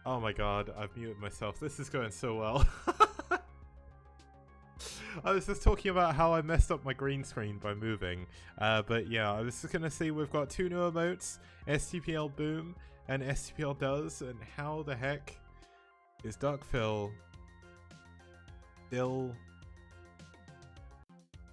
Oh my god, I've muted myself. This is going so well. I was just talking about how I messed up my green screen by moving. But yeah, I was just going to say we've got two new emotes, STPL Boom and STPL Does, and how the heck is Duckphil still...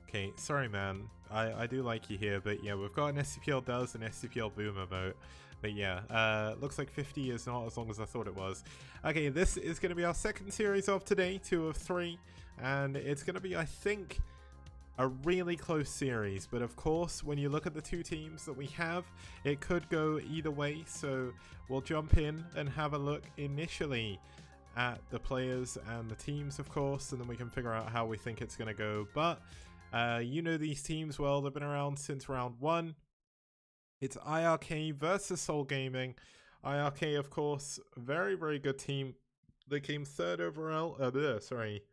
Okay, sorry man, I do like you here, but yeah, we've got an STPL Does and STPL Boom emote. But yeah, looks like 50 is not as long as I thought it was. Okay, this is going to be our second series of today, 2 of 3. And it's going to be, I think, a really close series. But of course, when you look at the two teams that we have, it could go either way. So we'll jump in and have a look initially at the players and the teams, of course. And then we can figure out how we think it's going to go. But you know these teams well. They've been around since round 1. It's iRk versus SouL Gaming. iRk, of course, very, very good team. They came 3rd overall. Sorry.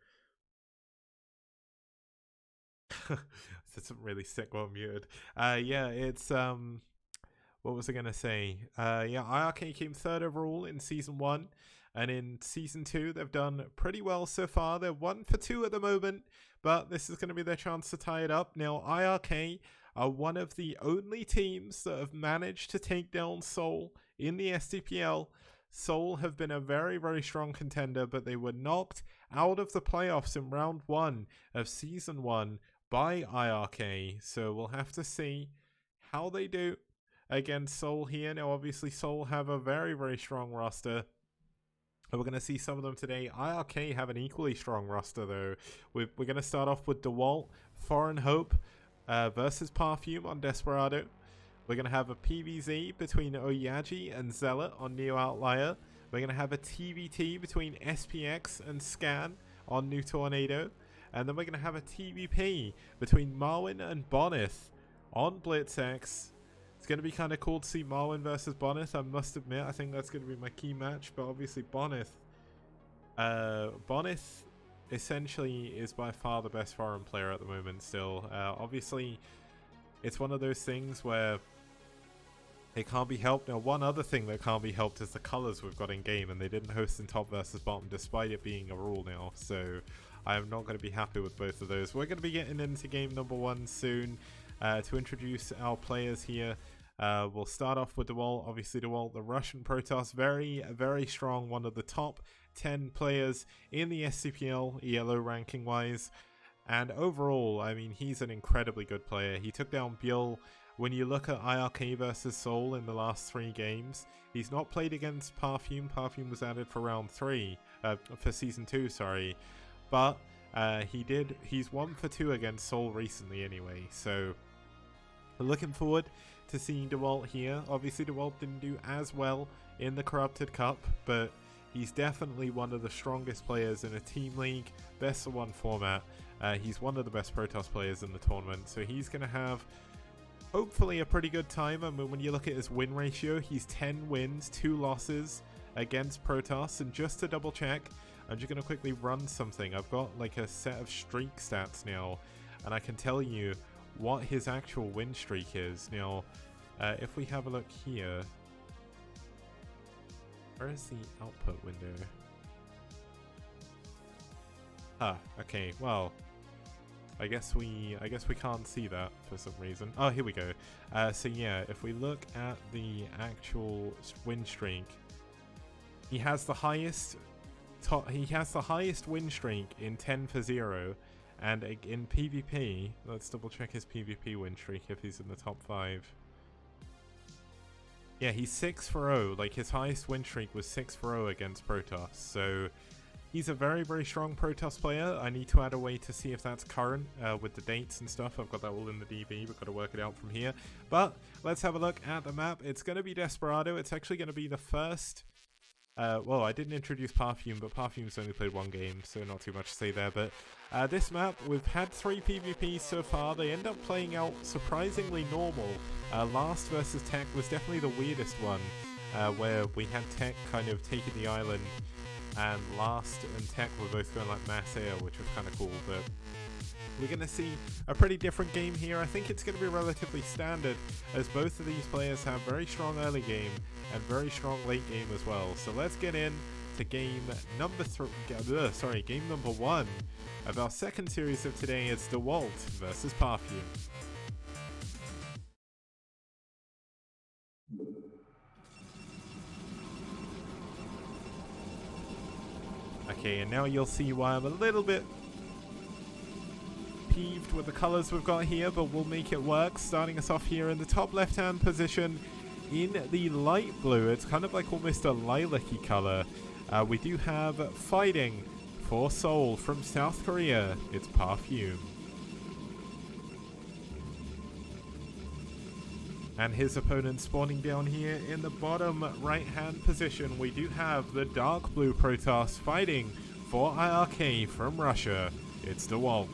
That's really sick while muted. Yeah, it's what was I gonna say? Yeah, iRk came 3rd overall in season 1, and in season 2 they've done pretty well so far. They're 1 for 2 at the moment, but this is going to be their chance to tie it up. Now, iRk are one of the only teams that have managed to take down SouL in the STPL. SouL have been a very, very strong contender, but they were knocked out of the playoffs in round 1 of season 1 by iRk. So we'll have to see how they do against SouL here. Now, obviously, SouL have a very, very strong roster. We're going to see some of them today. iRk have an equally strong roster, though. We're going to start off with DeWalt, Foreign Hope, versus Perfume on Desperado. We're going to have a PvZ between Oyaji and Zealot on Neo Outlier. We're going to have a TVT between SPX and Scan on New Tornado. And then we're going to have a TVP between Marwin and Bonneth on BlitzX. It's going to be kind of cool to see Marwin versus Bonneth. I must admit, I think that's going to be my key match. But obviously Bonneth essentially is by far the best foreign player at the moment still. Obviously, it's one of those things where it can't be helped. Now, one other thing that can't be helped is the colors we've got in game, and they didn't host in top versus bottom despite it being a rule now. So I am not going to be happy with both of those. We're going to be getting into game number 1 soon. To introduce our players here, we'll start off with DeWalt. Obviously, DeWalt, the Russian Protoss, very, very strong, one of the top 10 players in the STPL, ELO ranking wise. And overall, I mean, he's an incredibly good player. He took down Bjul. When you look at iRk versus SouL in the last 3 games, he's not played against Perfume. Perfume was added for round 3, for season 2, sorry. But he's 1 for 2 against SouL recently anyway. So looking forward to seeing DeWalt here. Obviously, DeWalt didn't do as well in the Corrupted Cup, but he's definitely one of the strongest players in a team league, best of 1 format. He's one of the best Protoss players in the tournament, so he's going to have hopefully a pretty good time. I mean, when you look at his win ratio, he's 10 wins, 2 losses against Protoss. And just to double check, I'm just going to quickly run something. I've got like a set of streak stats now, and I can tell you what his actual win streak is. Now, if we have a look here, where is the output window? Okay, well, I guess we can't see that for some reason. Oh, here we go. So yeah, if we look at the actual win streak, he has the highest win streak in 10 for 0, and in PvP, let's double check his PvP win streak if he's in the top 5. Yeah, he's 6 for 0. Like, his highest win streak was 6 for 0 against Protoss. So he's a very, very strong Protoss player. I need to add a way to see if that's current with the dates and stuff. I've got that all in the DB. We've got to work it out from here. But let's have a look at the map. It's going to be Desperado. It's actually going to be the first... well, I didn't introduce Perfume, but Perfume's only played 1 game, so not too much to say there. But this map, we've had 3 PvPs so far. They end up playing out surprisingly normal. Last versus Tech was definitely the weirdest one, where we had Tech kind of taking the island, and Last and Tech were both going like mass air, which was kind of cool. But we're going to see a pretty different game here. I think it's going to be relatively standard, as both of these players have very strong early game and very strong late game as well. So let's get in to game number one of our second series of today. It's DeWalt versus Perfume. Okay, and now you'll see why I'm a little bit peeved with the colors we've got here, but we'll make it work. Starting us off here in the top left-hand position in the light blue. It's kind of like almost a lilac-y color. We do have fighting for SouL from South Korea. It's Perfume. And his opponent spawning down here in the bottom right-hand position, we do have the dark blue Protoss fighting for iRk from Russia. It's DeWalt.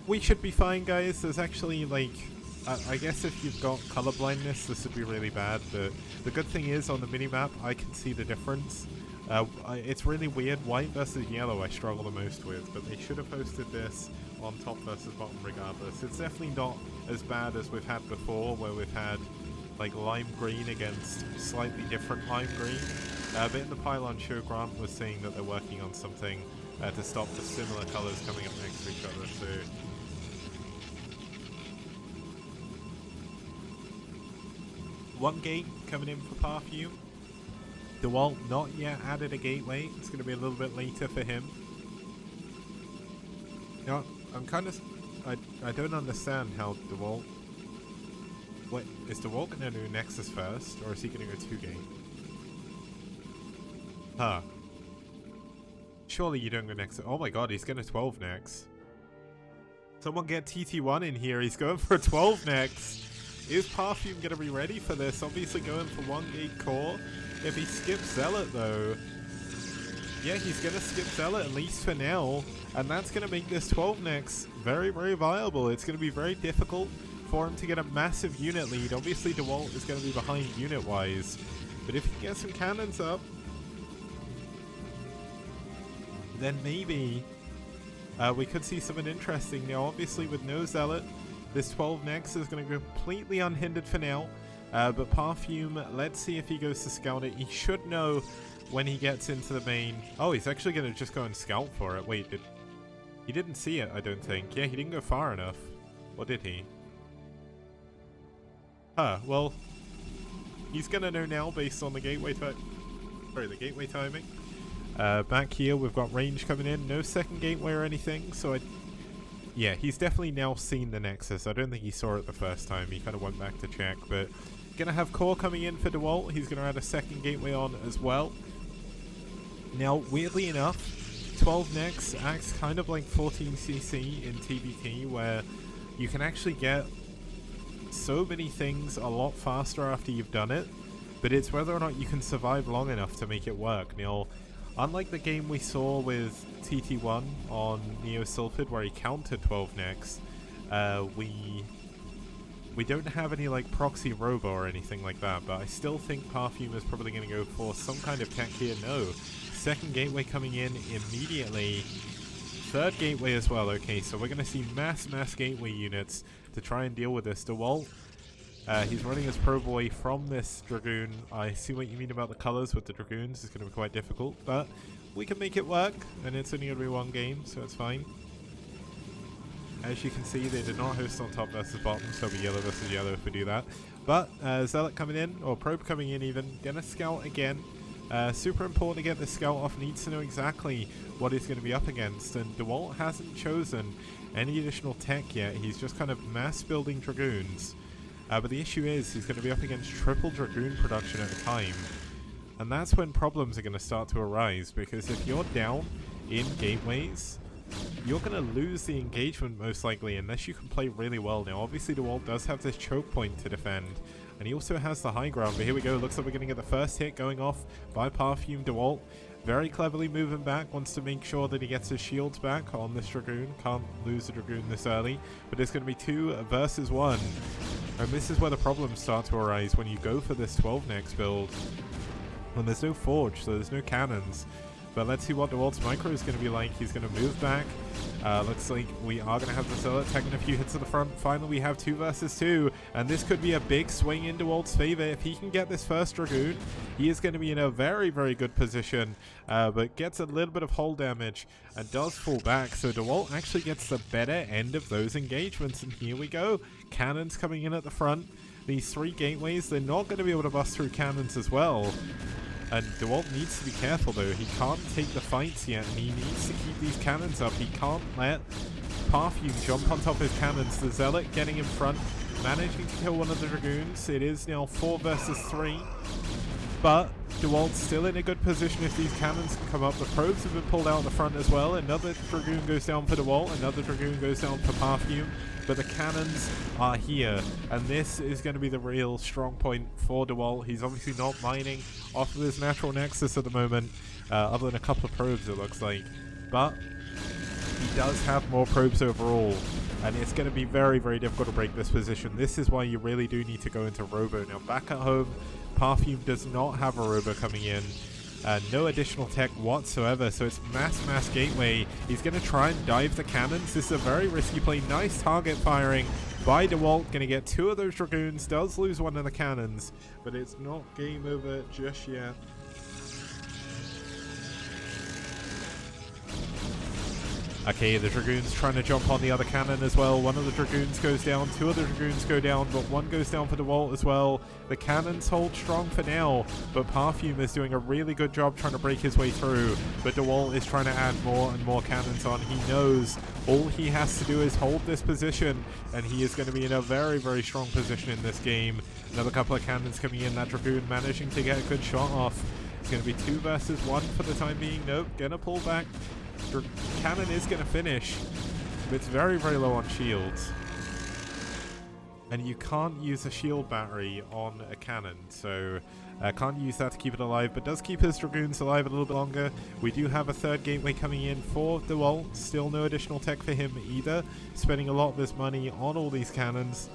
We should be fine, guys. There's actually, like, I guess if you've got color blindness, this would be really bad, but the good thing is on the minimap, I can see the difference. It's really weird. White versus yellow I struggle the most with, but they should have posted this on top versus bottom regardless. It's definitely not as bad as we've had before, where we've had like lime green against slightly different lime green. But in the pylon show, Grant was saying that they're working on something to stop the similar colors coming up next to each other. So one gate coming in for Perfume. DeWalt not yet added a gateway. It's going to be a little bit later for him. Now, I'm kind of... I don't understand how DeWalt... What, is DeWalt going to do Nexus first, or is he going to go 2-gate? Huh. Surely you don't go Nexus... Oh my god, he's going to 12 next. Someone get TT1 in here. He's going for a 12 next. Is Perfume going to be ready for this? Obviously going for 1-gate core. If he skips Zealot though, yeah, he's going to skip Zealot at least for now, and that's going to make this 12 next very, very viable. It's going to be very difficult for him to get a massive unit lead. Obviously DeWalt is going to be behind unit-wise, but if he can get some cannons up, then maybe we could see something interesting. Now obviously with no Zealot, this 12 next is going to go completely unhindered for now. But Perfume, let's see if he goes to scout it. He should know when he gets into the main. Oh, he's actually going to just go and scout for it. Wait, he didn't see it, I don't think. Yeah, he didn't go far enough. Or did he? Huh, well, he's going to know now based on the gateway timing. Back here, we've got range coming in. No second gateway or anything, so yeah, he's definitely now seen the Nexus. I don't think he saw it the first time. He kind of went back to check, but gonna have core coming in for DeWalt. He's gonna add a second gateway on as well. Now, weirdly enough, 12 next acts kind of like 14cc in TBT, where you can actually get so many things a lot faster after you've done it, but it's whether or not you can survive long enough to make it work. Now, unlike the game we saw with TT1 on Neo Sylphid where he countered 12 next, we don't have any like proxy robo or anything like that, but I still think Perfume is probably going to go for some kind of tech here. No. Second gateway coming in immediately. Third gateway as well. Okay, so we're going to see mass gateway units to try and deal with this. DeWalt, he's running his Pro Boy from this Dragoon. I see what you mean about the colors with the Dragoons. It's going to be quite difficult, but we can make it work, and it's only going to be one game, so it's fine. As you can see, they did not host on top versus bottom, so it'll be yellow versus yellow if we do that. But Zealot coming in, or Probe coming in even, gonna scout again. Super important to get the scout off, needs to know exactly what he's going to be up against, and DeWalt hasn't chosen any additional tech yet. He's just kind of mass building Dragoons. But the issue is he's going to be up against triple Dragoon production at a time. And that's when problems are going to start to arise, because if you're down in gateways, you're going to lose the engagement most likely unless you can play really well. Now obviously DeWalt does have this choke point to defend, and he also has the high ground, but here we go. Looks like we're going to get the first hit going off by Perfume. DeWalt very cleverly moving back, wants to make sure that he gets his shields back on this Dragoon. Can't lose the Dragoon this early, but it's going to be 2 versus 1. And this is where the problems start to arise when you go for this 12 next build. When there's no forge, so there's no cannons. But let's see what DeWalt's micro is going to be like. He's going to move back. Looks like we are going to have the Zealot taking a few hits to the front. Finally, we have 2 versus 2. And this could be a big swing in DeWalt's favor. If he can get this first Dragoon, he is going to be in a very, very good position. But gets a little bit of hull damage and does fall back. So DeWalt actually gets the better end of those engagements. And here we go. Cannons coming in at the front. These 3 gateways, they're not going to be able to bust through cannons as well. And DeWalt needs to be careful though. He can't take the fights yet, and he needs to keep these cannons up. He can't let Perfume jump on top of his cannons. The Zealot getting in front, managing to kill one of the Dragoons. It is now 4 versus 3. But DeWalt's still in a good position if these cannons can come up. The probes have been pulled out the front as well. Another Dragoon goes down for DeWalt. Another Dragoon goes down for Perfume. But the cannons are here. And this is going to be the real strong point for DeWalt. He's obviously not mining off of his natural nexus at the moment. Other than a couple of probes, it looks like. But he does have more probes overall. And it's going to be very, very difficult to break this position. This is why you really do need to go into Robo. Now, back at home, Perfume does not have a Robo coming in. No additional tech whatsoever, so it's mass gateway. He's going to try and dive the cannons. This is a very risky play. Nice target firing by DeWalt. Going to get 2 of those Dragoons. Does lose 1 of the cannons, but it's not game over just yet. Okay, the Dragoon's trying to jump on the other cannon as well. 1 of the Dragoons goes down, 2 of the Dragoons go down, but 1 goes down for DeWalt as well. The cannons hold strong for now, but Perfume is doing a really good job trying to break his way through. But DeWalt is trying to add more and more cannons on. He knows all he has to do is hold this position, and he is going to be in a very, very strong position in this game. Another couple of cannons coming in. That Dragoon managing to get a good shot off. It's going to be 2 versus 1 for the time being. Nope, gonna pull back. Cannon is going to finish, but it's very, very low on shields. And you can't use a shield battery on a cannon, so can't use that to keep it alive, but does keep his Dragoons alive a little bit longer. We do have a 3rd gateway coming in for DeWalt. Still no additional tech for him either. Spending a lot of this money on all these cannons.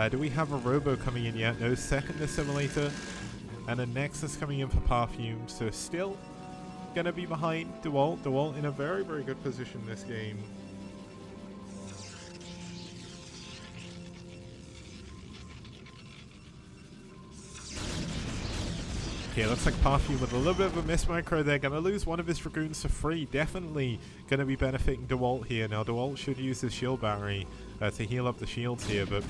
Do we have a Robo coming in yet? No, 2nd Assimilator. And a Nexus coming in for Perfume, so still going to be behind DeWalt. DeWalt in a very, very good position this game. Okay, looks like Perfume with a little bit of a miss micro there. Going to lose 1 of his Dragoons to free. Definitely going to be benefiting DeWalt here. Now, DeWalt should use his shield battery to heal up the shields here. But,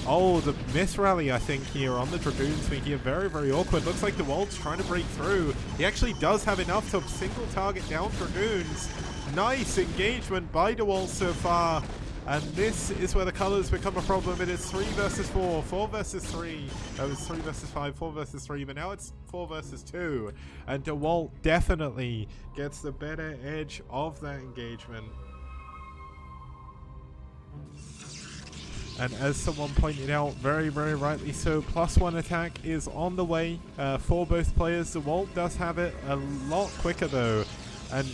oh, the miss rally, I think, here on the Dragoons making it very, very awkward. Looks like DeWalt's trying to break through. He actually does have enough to single target down Dragoons. Nice engagement by DeWalt so far. And this is where the colors become a problem. It is 3 versus 4, 4 versus 3. That was 3 versus 5, 4 versus 3, but now it's 4 versus 2. And DeWalt definitely gets the better edge of that engagement. And as someone pointed out, very, very rightly so, +1 attack is on the way for both players. DeWalt does have it a lot quicker though. And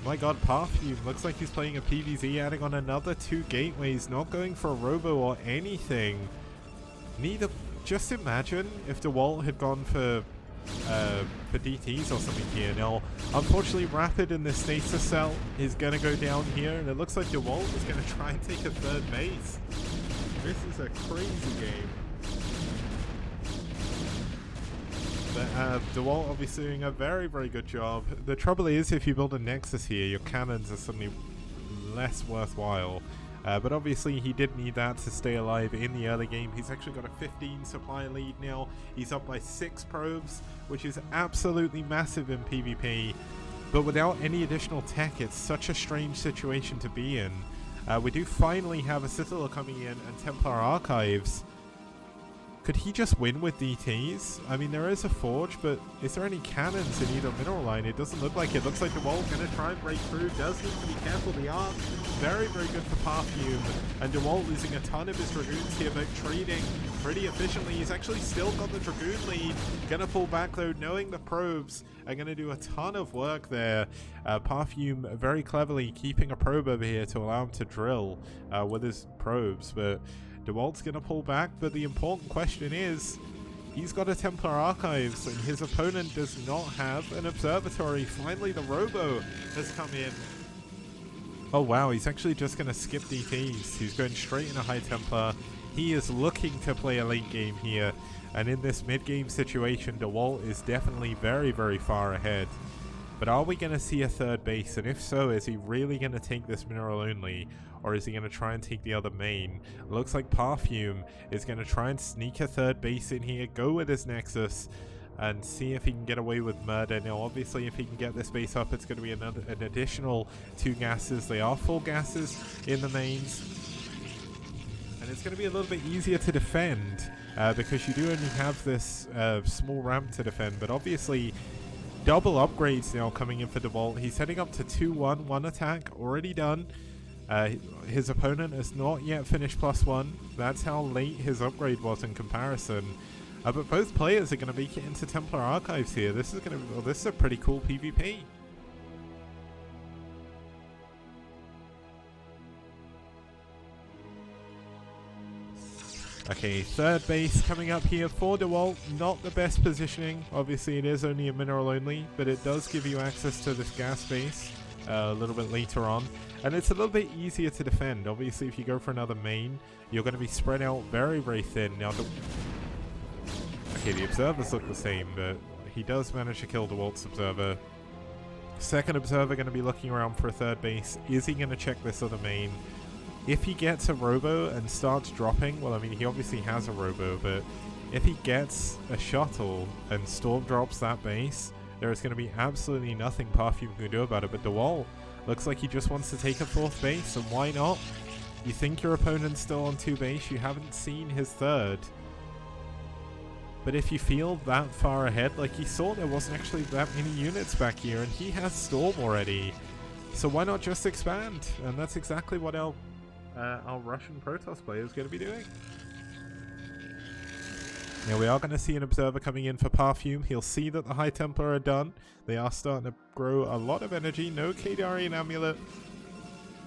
my god, Perfume looks like he's playing a PvZ, adding on another 2 gateways, not going for a Robo or anything. Neither. Just imagine if DeWalt had gone for DTs or something here. Now, unfortunately, Rapid in this stasis cell is going to go down here, and it looks like DeWalt is going to try and take a 3rd base. This is a crazy game. But DeWalt obviously doing a very, very good job. The trouble is, if you build a Nexus here, your cannons are suddenly less worthwhile. But obviously he did need that to stay alive in the early game. He's actually got a 15 supply lead now. He's up by 6 probes, which is absolutely massive in PvP. But without any additional tech, it's such a strange situation to be in. We do finally have a Citadel coming in and Templar Archives. Could he just win with DTs? I mean, there is a Forge, but is there any cannons in either mineral line? It doesn't look like it. Looks like DeWalt going to try and break through. Does need to be careful. The arc, very, very good for Perfume. And DeWalt losing a ton of his Dragoons here, but trading pretty efficiently. He's actually still got the Dragoon lead. Going to pull back, though, knowing the probes are going to do a ton of work there. Perfume very cleverly keeping a probe over here to allow him to drill with his probes, but DeWalt's going to pull back, but the important question is, he's got a Templar Archives, and his opponent does not have an observatory. Finally, the Robo has come in. Oh wow, he's actually just going to skip DTs. He's going straight into High Templar. He is looking to play a late game here, and in this mid-game situation, DeWalt is definitely very, very far ahead. But are we going to see a third base? And if so, is he really going to take this mineral only? Or is he going to try and take the other main? It looks like Perfume is going to try and sneak a third base in here, go with his Nexus, and see if he can get away with murder. Now, obviously, if he can get this base up, it's going to be an additional 2 gases. They are full gases in the mains. And it's going to be a little bit easier to defend, because you do only have this small ramp to defend. But obviously, double upgrades now coming in for DeWalt. He's heading up to 2-1, 1 attack, already done. His opponent has not yet finished +1. That's how late his upgrade was in comparison. But both players are going to make it into Templar Archives here. This is going to, well, this is a pretty cool PvP. Okay, third base coming up here for DeWalt. Not the best positioning. Obviously, it is only a mineral only, but it does give you access to this gas base a little bit later on. And it's a little bit easier to defend. Obviously, if you go for another main, you're going to be spread out very, very thin. Now, okay, the observers look the same, but he does manage to kill DeWalt's observer. Second observer going to be looking around for a third base. Is he going to check this other main? If he gets a Robo and starts dropping, well, I mean, he obviously has a Robo, but if he gets a shuttle and Storm drops that base, there is going to be absolutely nothing Perfume can do about it. But DeWalt looks like he just wants to take a 4th base, and why not? You think your opponent's still on 2 base, you haven't seen his 3rd. But if you feel that far ahead, like you saw, there wasn't actually that many units back here, and he has Storm already. So why not just expand? And that's exactly what our Russian Protoss player is going to be doing. Now we are going to see an observer coming in for Perfume. He'll see that the High Templar are done. They are starting to grow a lot of energy. No Kadarian Amulet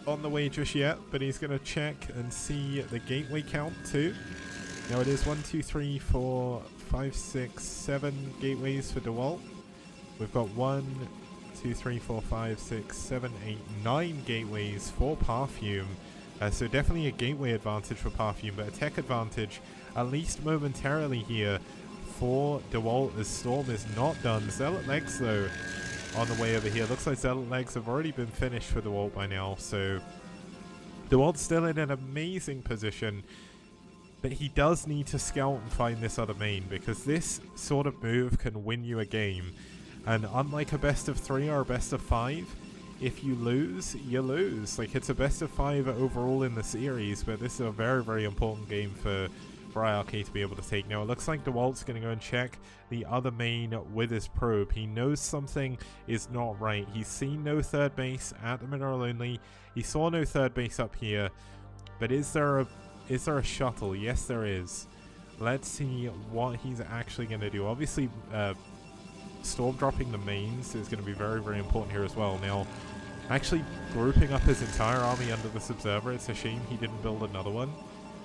on the way just yet, but he's going to check and see the gateway count too. Now it is 1, 2, 3, 4, 5, 6, 7 gateways for DeWalt. We've got 1, 2, 3, 4, 5, 6, 7, 8, 9 gateways for Perfume. So definitely a gateway advantage for Perfume, but a tech advantage, at least momentarily here, for DeWalt as Storm is not done. Zealot Legs, though, on the way over here. Looks like Zealot Legs have already been finished for DeWalt by now, so DeWalt's still in an amazing position, but he does need to scout and find this other main, because this sort of move can win you a game. And unlike a best of 3 or a best of 5, if you lose, you lose. Like, it's a best of 5 overall in the series, but this is a very, very important game for iRk to be able to take. Now, it looks like DeWalt's going to go and check the other main with his probe. He knows something is not right. He's seen no third base at the mineral only. He saw no third base up here. But is there a shuttle? Yes, there is. Let's see what he's actually going to do. Obviously, Storm dropping the mains is going to be very, very important here as well. Now, actually grouping up his entire army under this observer, it's a shame he didn't build another one.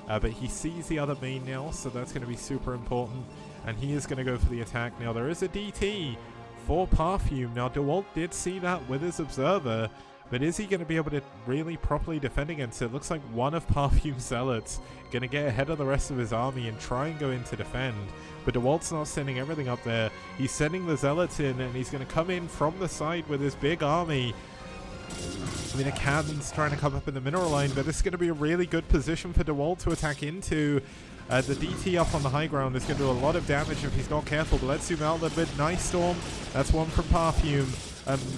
But he sees the other main now, so that's going to be super important. And he is going to go for the attack. Now, there is a DT for Perfume. Now, DeWalt did see that with his observer, but is he going to be able to really properly defend against it? Looks like one of Perfume's Zealots going to get ahead of the rest of his army and try and go in to defend. But DeWalt's not sending everything up there. He's sending the Zealots in, and he's going to come in from the side with his big army. I mean, a cannon's trying to come up in the mineral line, but this is going to be a really good position for DeWalt to attack into. The DT up on the high ground is going to do a lot of damage if he's not careful, but let's zoom out a little bit. Nice Storm. That's one from Perfume.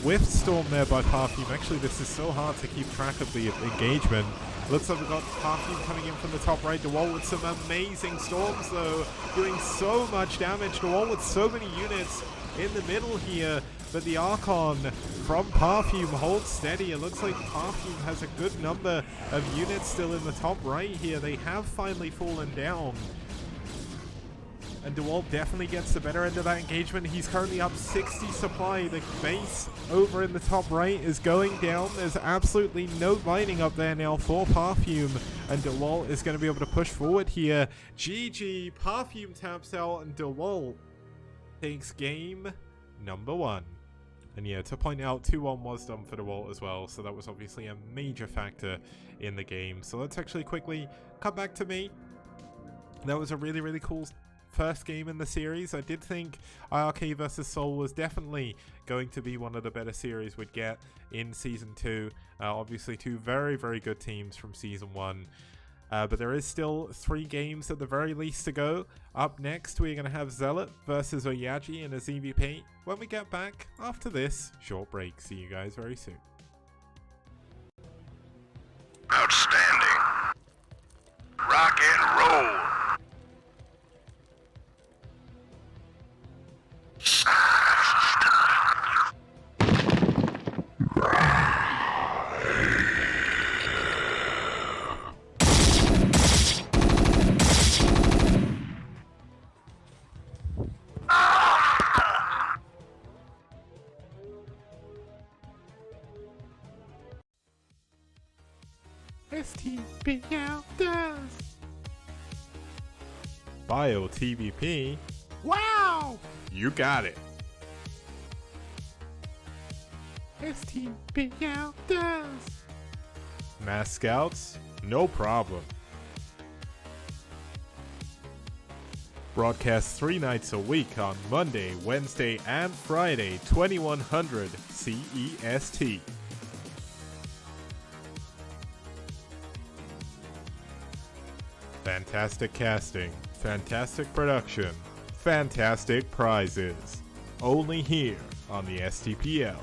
Whiff Storm there by Perfume. Actually, this is so hard to keep track of the engagement. Looks like we've got Perfume coming in from the top right. DeWalt with some amazing storms, though, doing so much damage. DeWalt with so many units in the middle here, but the Archon from Perfume holds steady. It looks like Perfume has a good number of units still in the top right here. They have finally fallen down. and DeWalt definitely gets the better end of that engagement. He's currently up 60 supply. The base over in the top right is going down. There's absolutely no mining up there now for Perfume, and DeWalt is going to be able to push forward here. GG, Perfume taps out, and DeWalt takes game number 1. And yeah, to point out, 2-1 was done for DeWalt as well, so that was obviously a major factor in the game. So let's actually quickly come back to me. That was a really, really cool first game in the series. I did think iRk versus SouL was definitely going to be one of the better series we'd get in Season 2. Obviously, 2 very, very good teams from Season 1. But there is still 3 games at the very least to go. Up next, we're going to have Zealot versus Oyaji in a ZVP when we get back after this short break. See you guys very soon. Outstanding. Rock and roll. STPL does. Bio TVP. Wow! You got it. STPL does. Mass Scouts? No problem. Broadcast 3 nights a week on Monday, Wednesday, and Friday, 2100 CEST. Fantastic casting, fantastic production, fantastic prizes. Only here on the STPL.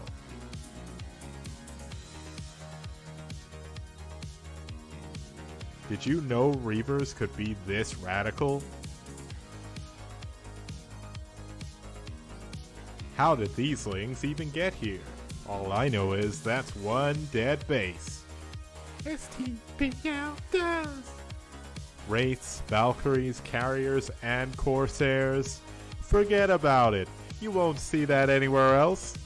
Did you know Reavers could be this radical? How did these lings even get here? All I know is that's one dead base. STPL does. Wraiths, Valkyries, Carriers, and Corsairs. Forget about it. You won't see that anywhere else.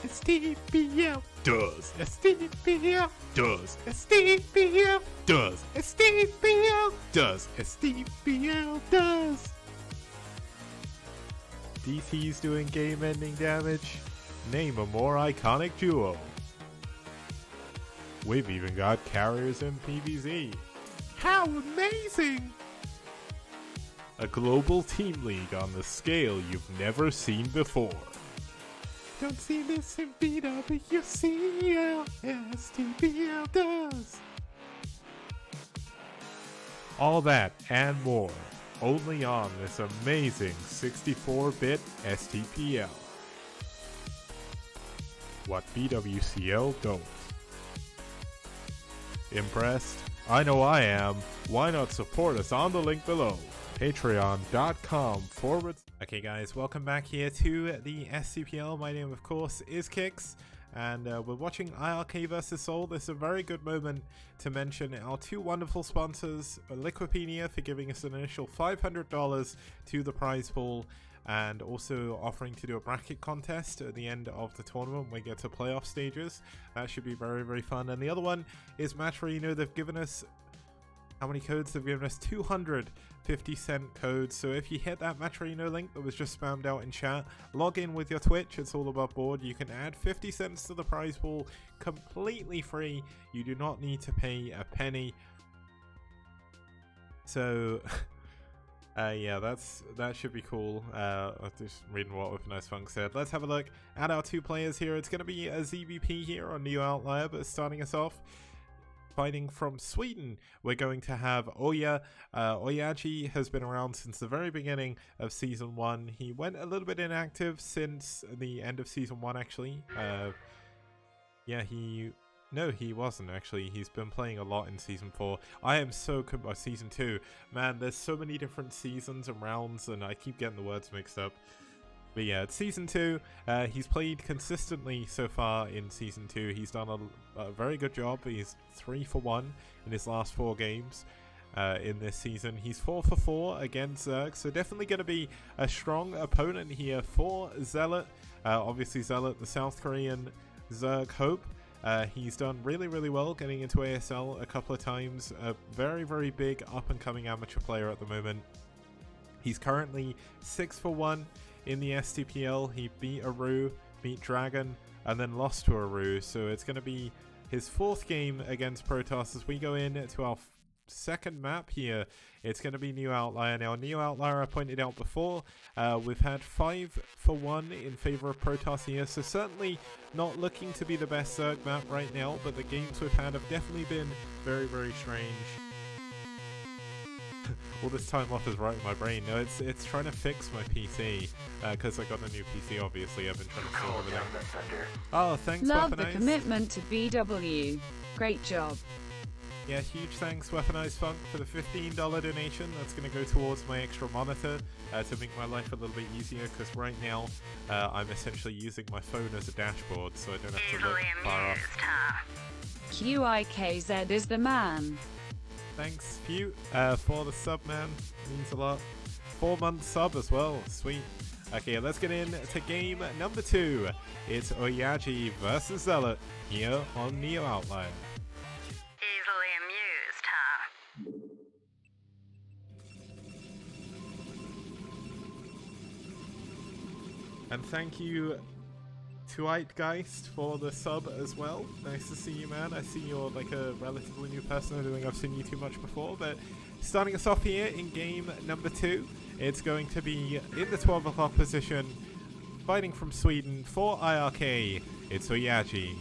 STPL does. STPL does. STPL does. STPL does. STPL does. DT's doing game-ending damage? Name a more iconic duo. We've even got Carriers in PvZ. How amazing! A global team league on the scale you've never seen before. Don't see this in BWCL, STPL does. All that and more, only on this amazing 64-bit STPL. What BWCL don't. Impressed? I know I am. Why not support us on the link below? Patreon.com/. Okay guys, welcome back here to the STPL. My name of course is Kix, and we're watching iRk versus SouL. This is a very good moment to mention our 2 wonderful sponsors, Liquipedia for giving us an initial $500 to the prize pool, and also offering to do a bracket contest at the end of the tournament when we get to playoff stages. That should be very, very fun. And the other one is Matcherino. They've given us, how many codes? They've given us 250-cent codes. So if you hit that Matcherino link that was just spammed out in chat, log in with your Twitch. It's all above board. You can add 50 cents to the prize pool completely free. You do not need to pay a penny. So yeah, that should be cool. I'm just reading what Nice Funk said. Let's have a look at our 2 players here. It's going to be a ZVP here on New Outlier, but starting us off, fighting from Sweden, we're going to have Oya. Oyaji has been around since the very beginning of Season 1. He went a little bit inactive since the end of Season 1, actually. Yeah, no, he wasn't actually. He's been playing a lot in Season 4. I am so Season 2. Man, there's so many different seasons and rounds, and I keep getting the words mixed up. But yeah, it's Season 2. He's played consistently so far in Season 2. He's done a very good job. He's 3 for 1 in his last 4 games. in this season. He's 4 for 4 against Zerg, so definitely going to be a strong opponent here for Zealot. Obviously Zealot, the South Korean Zerg hope. He's done really well getting into ASL a couple of times. A very big up-and-coming amateur player at the moment. He's currently 6 for 1 in the STPL. He beat Aru, beat Dragon, and then lost to Aru, so it's going to be his 4th game against Protoss as we go into our second map here. It's going to be New Outlier. Now, New Outlier I pointed out before, we've had 5 for 1 in favor of Protoss here, so certainly not looking to be the best Zerg map right now, but the games we've had have definitely been very strange. All this time off is right in my brain. No, it's trying to fix my PC, because I got a new PC, obviously. I've been trying to sort everything. Oh, thanks, Love Weaponized. the commitment to BW. Great job. Yeah, huge thanks, Weaponized Funk, for the $15 donation. That's going to go towards my extra monitor to make my life a little bit easier, because right now I'm essentially using my phone as a dashboard, so I don't have to look far off. QIKZ is the man. Thanks, Few, for the sub, man. Means a lot. 4-month sub as well. Sweet. Okay, let's get into game number 2. It's Oyaji versus Zealot here on Neo Outlier. Easily amused, huh? And thank you to Geist for the sub as well. Nice to see you, man. I see you're like a relatively new person. I don't think I've seen you too much before, but starting us off here in game number 2, it's going to be in the 12 o'clock position, fighting from Sweden for iRk. It's Oyaji.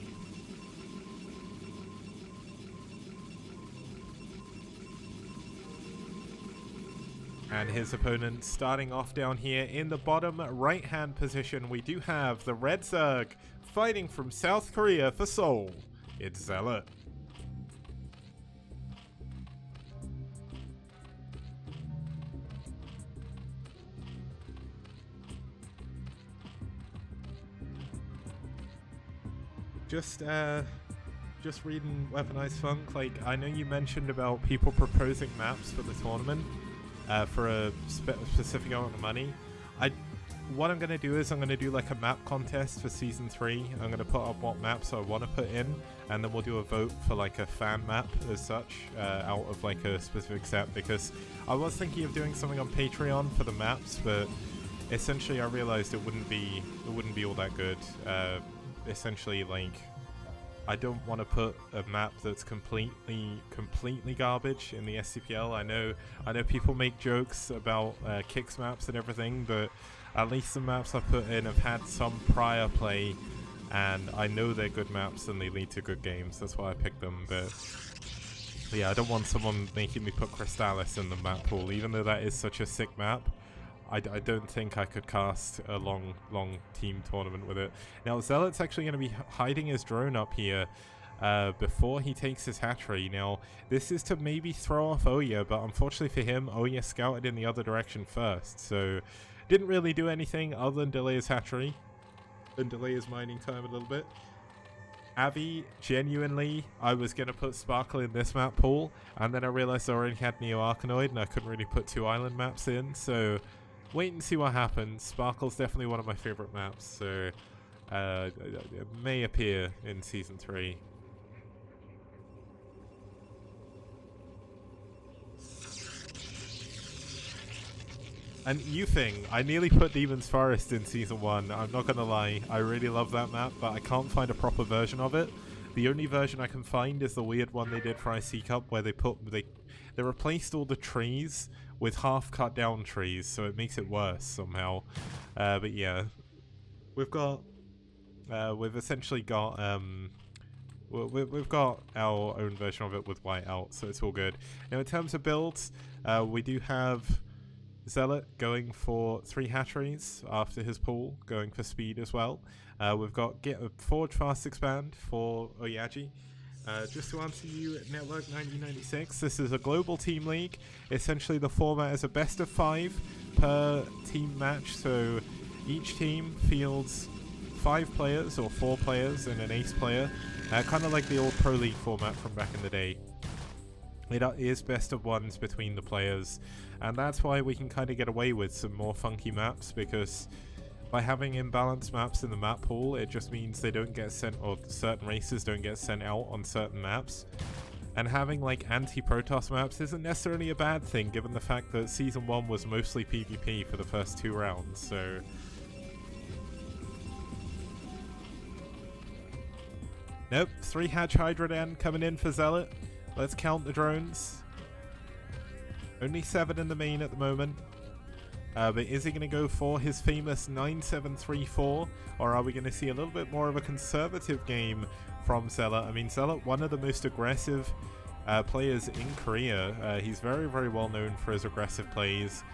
And his opponent starting off down here in the bottom right-hand position, we do have the Red Zerg fighting from South Korea for SouL. It's Zealot. Just reading Weaponized Funk, like, I know you mentioned about people proposing maps for the tournament. For a specific amount of money. What I'm going to do is I'm going to do like a map contest for Season 3. I'm going to put up what maps I want to put in, and then we'll do a vote for like a fan map as such, out of like a specific set, because I was thinking of doing something on Patreon for the maps, but essentially I realized it wouldn't be all that good. Essentially, like, I don't want to put a map that's completely garbage in the STPL. I know people make jokes about kicks maps and everything, but at least the maps I've put in have had some prior play, and I know they're good maps and they lead to good games. That's why I picked them. But yeah, I don't want someone making me put Crystallis in the map pool, even though that is such a sick map. I don't think I could cast a long team tournament with it. Now, Zealot's actually going to be hiding his drone up here before he takes his hatchery. Now, this is to maybe throw off Oya, but unfortunately for him, Oya scouted in the other direction first, so didn't really do anything other than delay his hatchery and delay his mining time a little bit. Avi, genuinely, I was going to put Sparkle in this map pool, and then I realized I already had Neo Arkanoid, and I couldn't really put 2 island maps in, so wait and see what happens. Sparkle's definitely one of my favorite maps, so it may appear in Season 3. And Yufing, I nearly put Demon's Forest in Season 1, I'm not gonna lie, I really love that map, but I can't find a proper version of it. The only version I can find is the weird one they did for IC Cup, where they replaced all the trees with half cut down trees, so it makes it worse somehow. But yeah, we've essentially got we've got our own version of it with white out, so it's all good. Now in terms of builds, we do have Zealot going for 3 hatcheries after his pool, going for speed as well. We've got Forge Fast Expand for Oyaji. Just to answer you, Network 1996, this is a global team league. Essentially the format is a best of 5 per team match, so each team fields 5 players or 4 players and an ace player, kind of like the old Pro League format from back in the day. It is best of ones between the players, and that's why we can kind of get away with some more funky maps, because by having imbalanced maps in the map pool, it just means they don't get sent, or certain races don't get sent out on certain maps. And having like anti-Protoss maps isn't necessarily a bad thing, given the fact that Season 1 was mostly PvP for the first 2 rounds, so... Nope, 3 Hatch Hydra Den coming in for Zealot. Let's count the drones. Only 7 in the main at the moment. But is he going to go for his famous 9734? Or are we going to see a little bit more of a conservative game from Zealot? I mean, Zealot, one of the most aggressive players in Korea. He's very, very well known for his aggressive plays.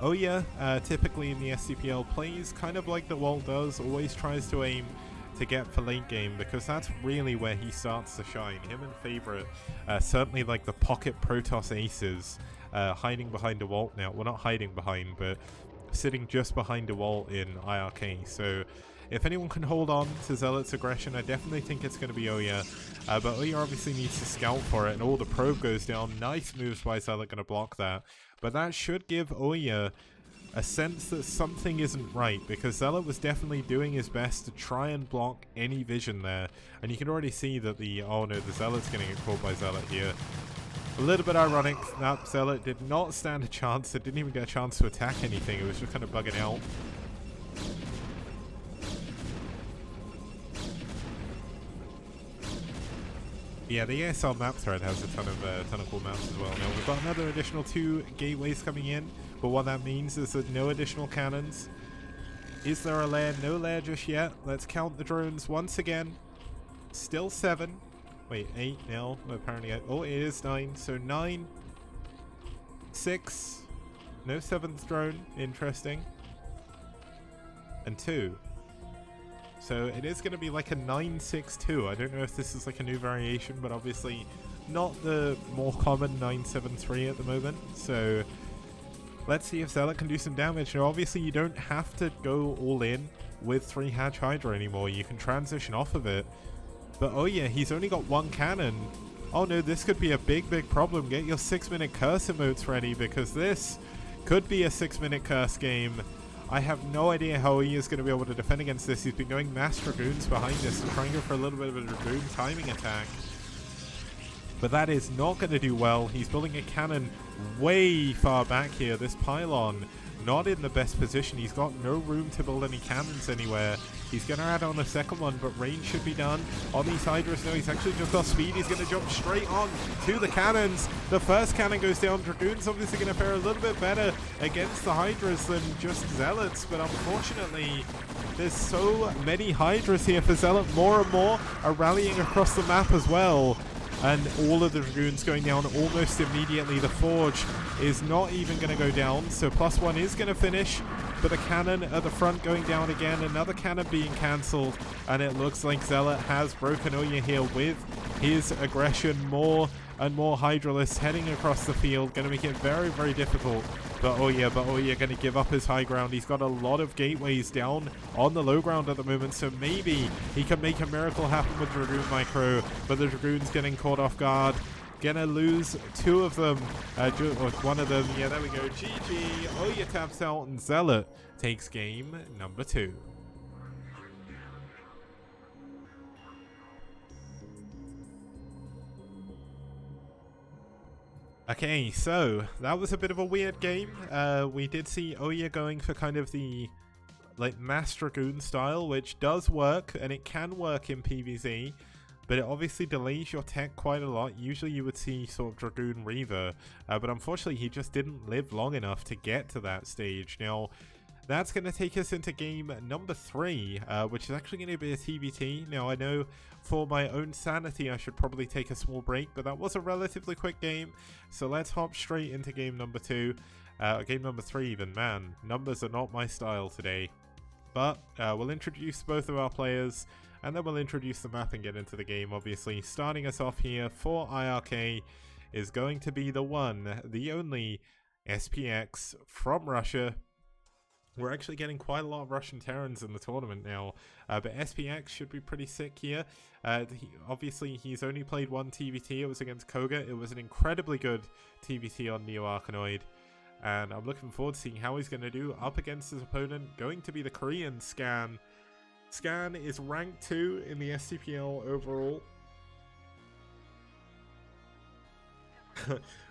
Oya, typically in the STPL, plays kind of like the Walt does, always tries to aim to get for late game, because that's really where he starts to shine. Him and Favorite, certainly like the pocket Protoss aces, hiding behind a Walt now. Well, not hiding behind, but sitting just behind a Walt in iRk. So if anyone can hold on to Zealot's aggression, I definitely think it's going to be Oya. But Oya obviously needs to scout for it, and all the probe goes down. Nice moves by Zealot, going to block that. But that should give Oya a sense that something isn't right, because Zealot was definitely doing his best to try and block any vision there. And you can already see that the... Oh no, the Zealot's going to get caught by Zealot here. A little bit ironic. That Zealot did not stand a chance. It didn't even get a chance to attack anything. It was just kind of bugging out. Yeah, the ASL map thread has a ton of cool maps as well. Now we've got another additional 2 gateways coming in, but what that means is that no additional cannons. Is there a lair? No lair just yet. Let's count the drones once again. Still 7. Wait, 8 now. Apparently, oh, it is 9. So 9, 6. No 7th drone. Interesting. And 2. So it is going to be like a 962. I don't know if this is like a new variation, but obviously not the more common 973 at the moment. So let's see if Zealot can do some damage. Now obviously you don't have to go all in with 3 Hatch Hydra anymore. You can transition off of it. But oh yeah, he's only got 1 cannon. Oh no, this could be a big problem. Get your 6-minute curse emotes ready, because this could be a 6-minute curse game. I have no idea how he is going to be able to defend against this. He's been going mass Dragoons behind this and trying to go for a little bit of a Dragoon timing attack. But that is not going to do well. He's building a cannon way far back here. This pylon not in the best position. He's got no room to build any cannons anywhere. He's going to add on a second one, but range should be done on these Hydras. No, he's actually just got speed. He's going to jump straight on to the cannons. The first cannon goes down. Dragoon's obviously going to fare a little bit better against the Hydras than just Zealots, but unfortunately, there's so many Hydras here for Zealot. More and more are rallying across the map as well. And all of the Dragoons going down almost immediately. The Forge is not even going to go down, so +1 is going to finish. But the cannon at the front going down again. Another cannon being cancelled. And it looks like Zealot has broken Oya here with his aggression. More and more Hydralisks heading across the field. Going to make it very difficult. But Oya going to give up his high ground. He's got a lot of gateways down on the low ground at the moment, so maybe he can make a miracle happen with Dragoon Micro. But the Dragoon's getting caught off guard. Gonna lose 2 of them, or 1 of them. Yeah, there we go. GG. Oya taps out and Zealot takes game number 2. Okay, so that was a bit of a weird game. We did see Oya going for kind of the like mass Dragoon style, which does work, and it can work in PvZ, but it obviously delays your tech quite a lot. Usually you would see sort of Dragoon Reaver, but unfortunately he just didn't live long enough to get to that stage. Now, that's going to take us into game number 3, which is actually going to be a TBT. Now, I know for my own sanity I should probably take a small break, but that was a relatively quick game. So let's hop straight into game number 2. Game number 3 even. Man, numbers are not my style today. But we'll introduce both of our players, and then we'll introduce the map and get into the game. Obviously, starting us off here for iRk is going to be the one, the only SPX from Russia. We're actually getting quite a lot of Russian Terrans in the tournament now, but SPX should be pretty sick here. Obviously, he's only played one TVT. It was against Koga. It was an incredibly good TVT on Neo Arkanoid, and I'm looking forward to seeing how he's going to do up against his opponent, going to be the Korean Scan. Scan is ranked 2 in the STPL overall.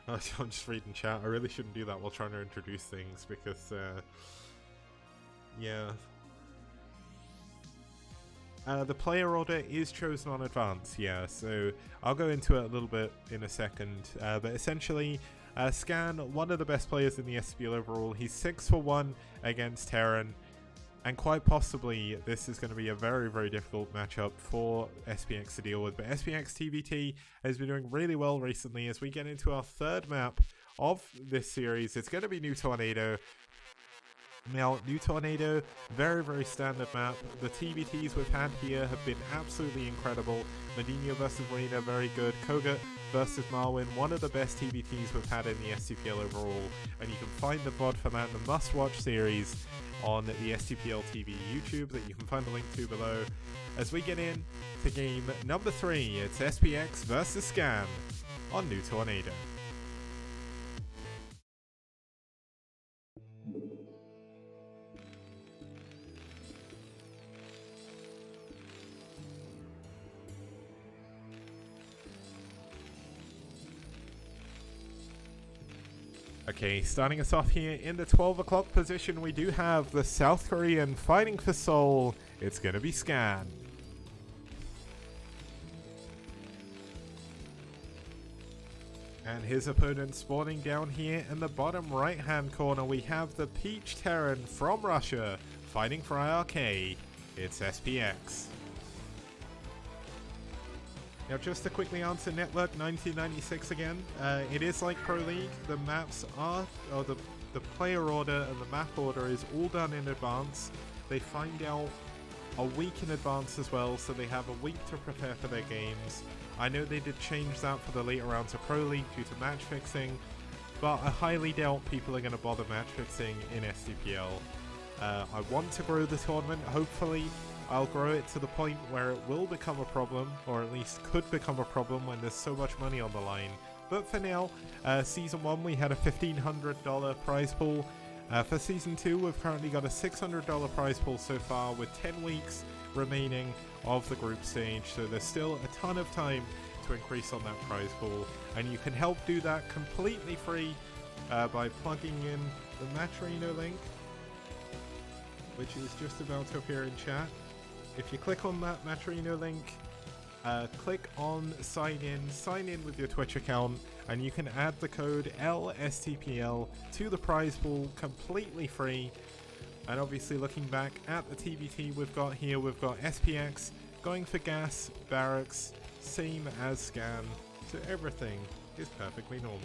I'm just reading chat. I really shouldn't do that while trying to introduce things because, yeah. The player order is chosen on advance, yeah, so I'll go into it a little bit in a second. But essentially, Scan, one of the best players in the STPL overall. He's 6 for 1 against Terran. And quite possibly, this is going to be a very, very difficult matchup for SPX to deal with. But SPX TVT has been doing really well recently. As we get into our third map of this series, it's going to be New Tornado. Now, New Tornado, very, very standard map. The TVTs we've had here have been absolutely incredible. Medina versus Marina, very good. Koga versus Marwin, one of the best TVTs we've had in the STPL overall. And you can find the VOD for that, the must-watch series, on the STPL TV YouTube that you can find the link to below. As we get in to game number 3, it's SPX versus Scan on New Tornado. Okay, starting us off here in the 12 o'clock position, we do have the South Korean fighting for SouL. It's going to be Scan. And his opponent spawning down here in the bottom right-hand corner, we have the Peach Terran from Russia fighting for iRk. It's SPX. Now, just to quickly answer Network 1996 again, it is like Pro League. The maps are, or the player order and the map order is all done in advance. They find out a week in advance as well, so they have a week to prepare for their games. I know they did change that for the later rounds of Pro League due to match fixing, but I highly doubt people are going to bother match fixing in STPL. I want to grow the tournament, hopefully. I'll grow it to the point where it will become a problem, or at least could become a problem when there's so much money on the line. But for now, Season 1 we had a $1,500 prize pool. For Season 2 we've currently got a $600 prize pool so far with 10 weeks remaining of the group stage, so there's still a ton of time to increase on that prize pool. And you can help do that completely free by plugging in the Matcherino link, which is just about to appear in chat. If you click on that Matcherino link, click on sign in with your Twitch account, and you can add the code LSTPL to the prize pool completely free. And obviously looking back at the TVT we've got here, we've got SPX going for gas, barracks, same as Scan, so everything is perfectly normal.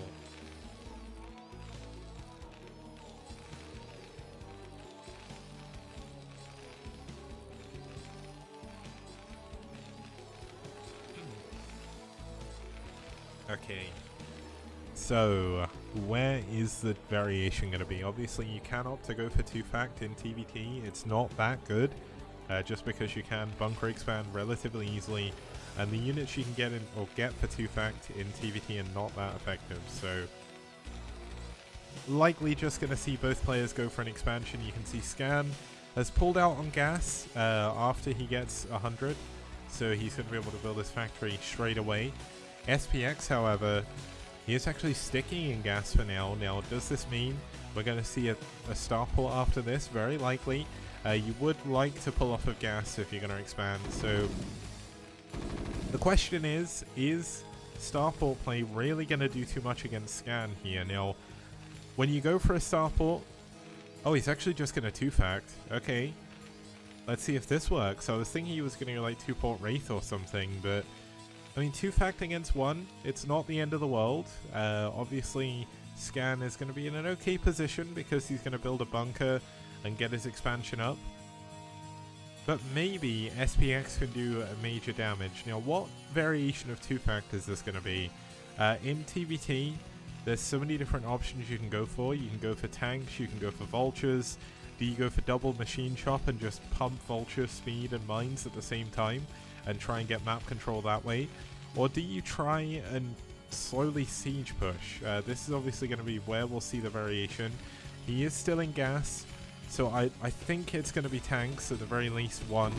Okay, so where is the variation going to be? Obviously you can opt to go for 2-fact in TVT. It's not that good, just because you can bunker expand relatively easily, and the units you can get in or get for 2-fact in TVT are not that effective. So likely just going to see both players go for an expansion. You can see Scan has pulled out on gas after he gets 100, so he's going to be able to build his factory straight away. SPX, however, he is actually sticking in gas for now. Now, does this mean we're going to see a starport after this? Very likely. You would like to pull off of gas if you're going to expand. So the question is starport play really going to do too much against Scan here? Now, when you go for a starport, oh, he's actually just going to 2-fact. Okay, let's see if this works. I was thinking he was going to go like 2-port Wraith or something, but I mean, 2-fact against 1, it's not the end of the world. Obviously, Scan is going to be in an okay position because he's going to build a bunker and get his expansion up. But maybe SPX can do a major damage. Now, what variation of 2-fact is this going to be? In TVT, there's so many different options you can go for. You can go for tanks, you can go for vultures. Do you go for double machine chop and just pump vulture speed and mines at the same time and try and get map control that way? Or do you try and slowly siege push? This is obviously going to be where we'll see the variation. He is still in gas, so I think it's going to be tanks, at the very least one,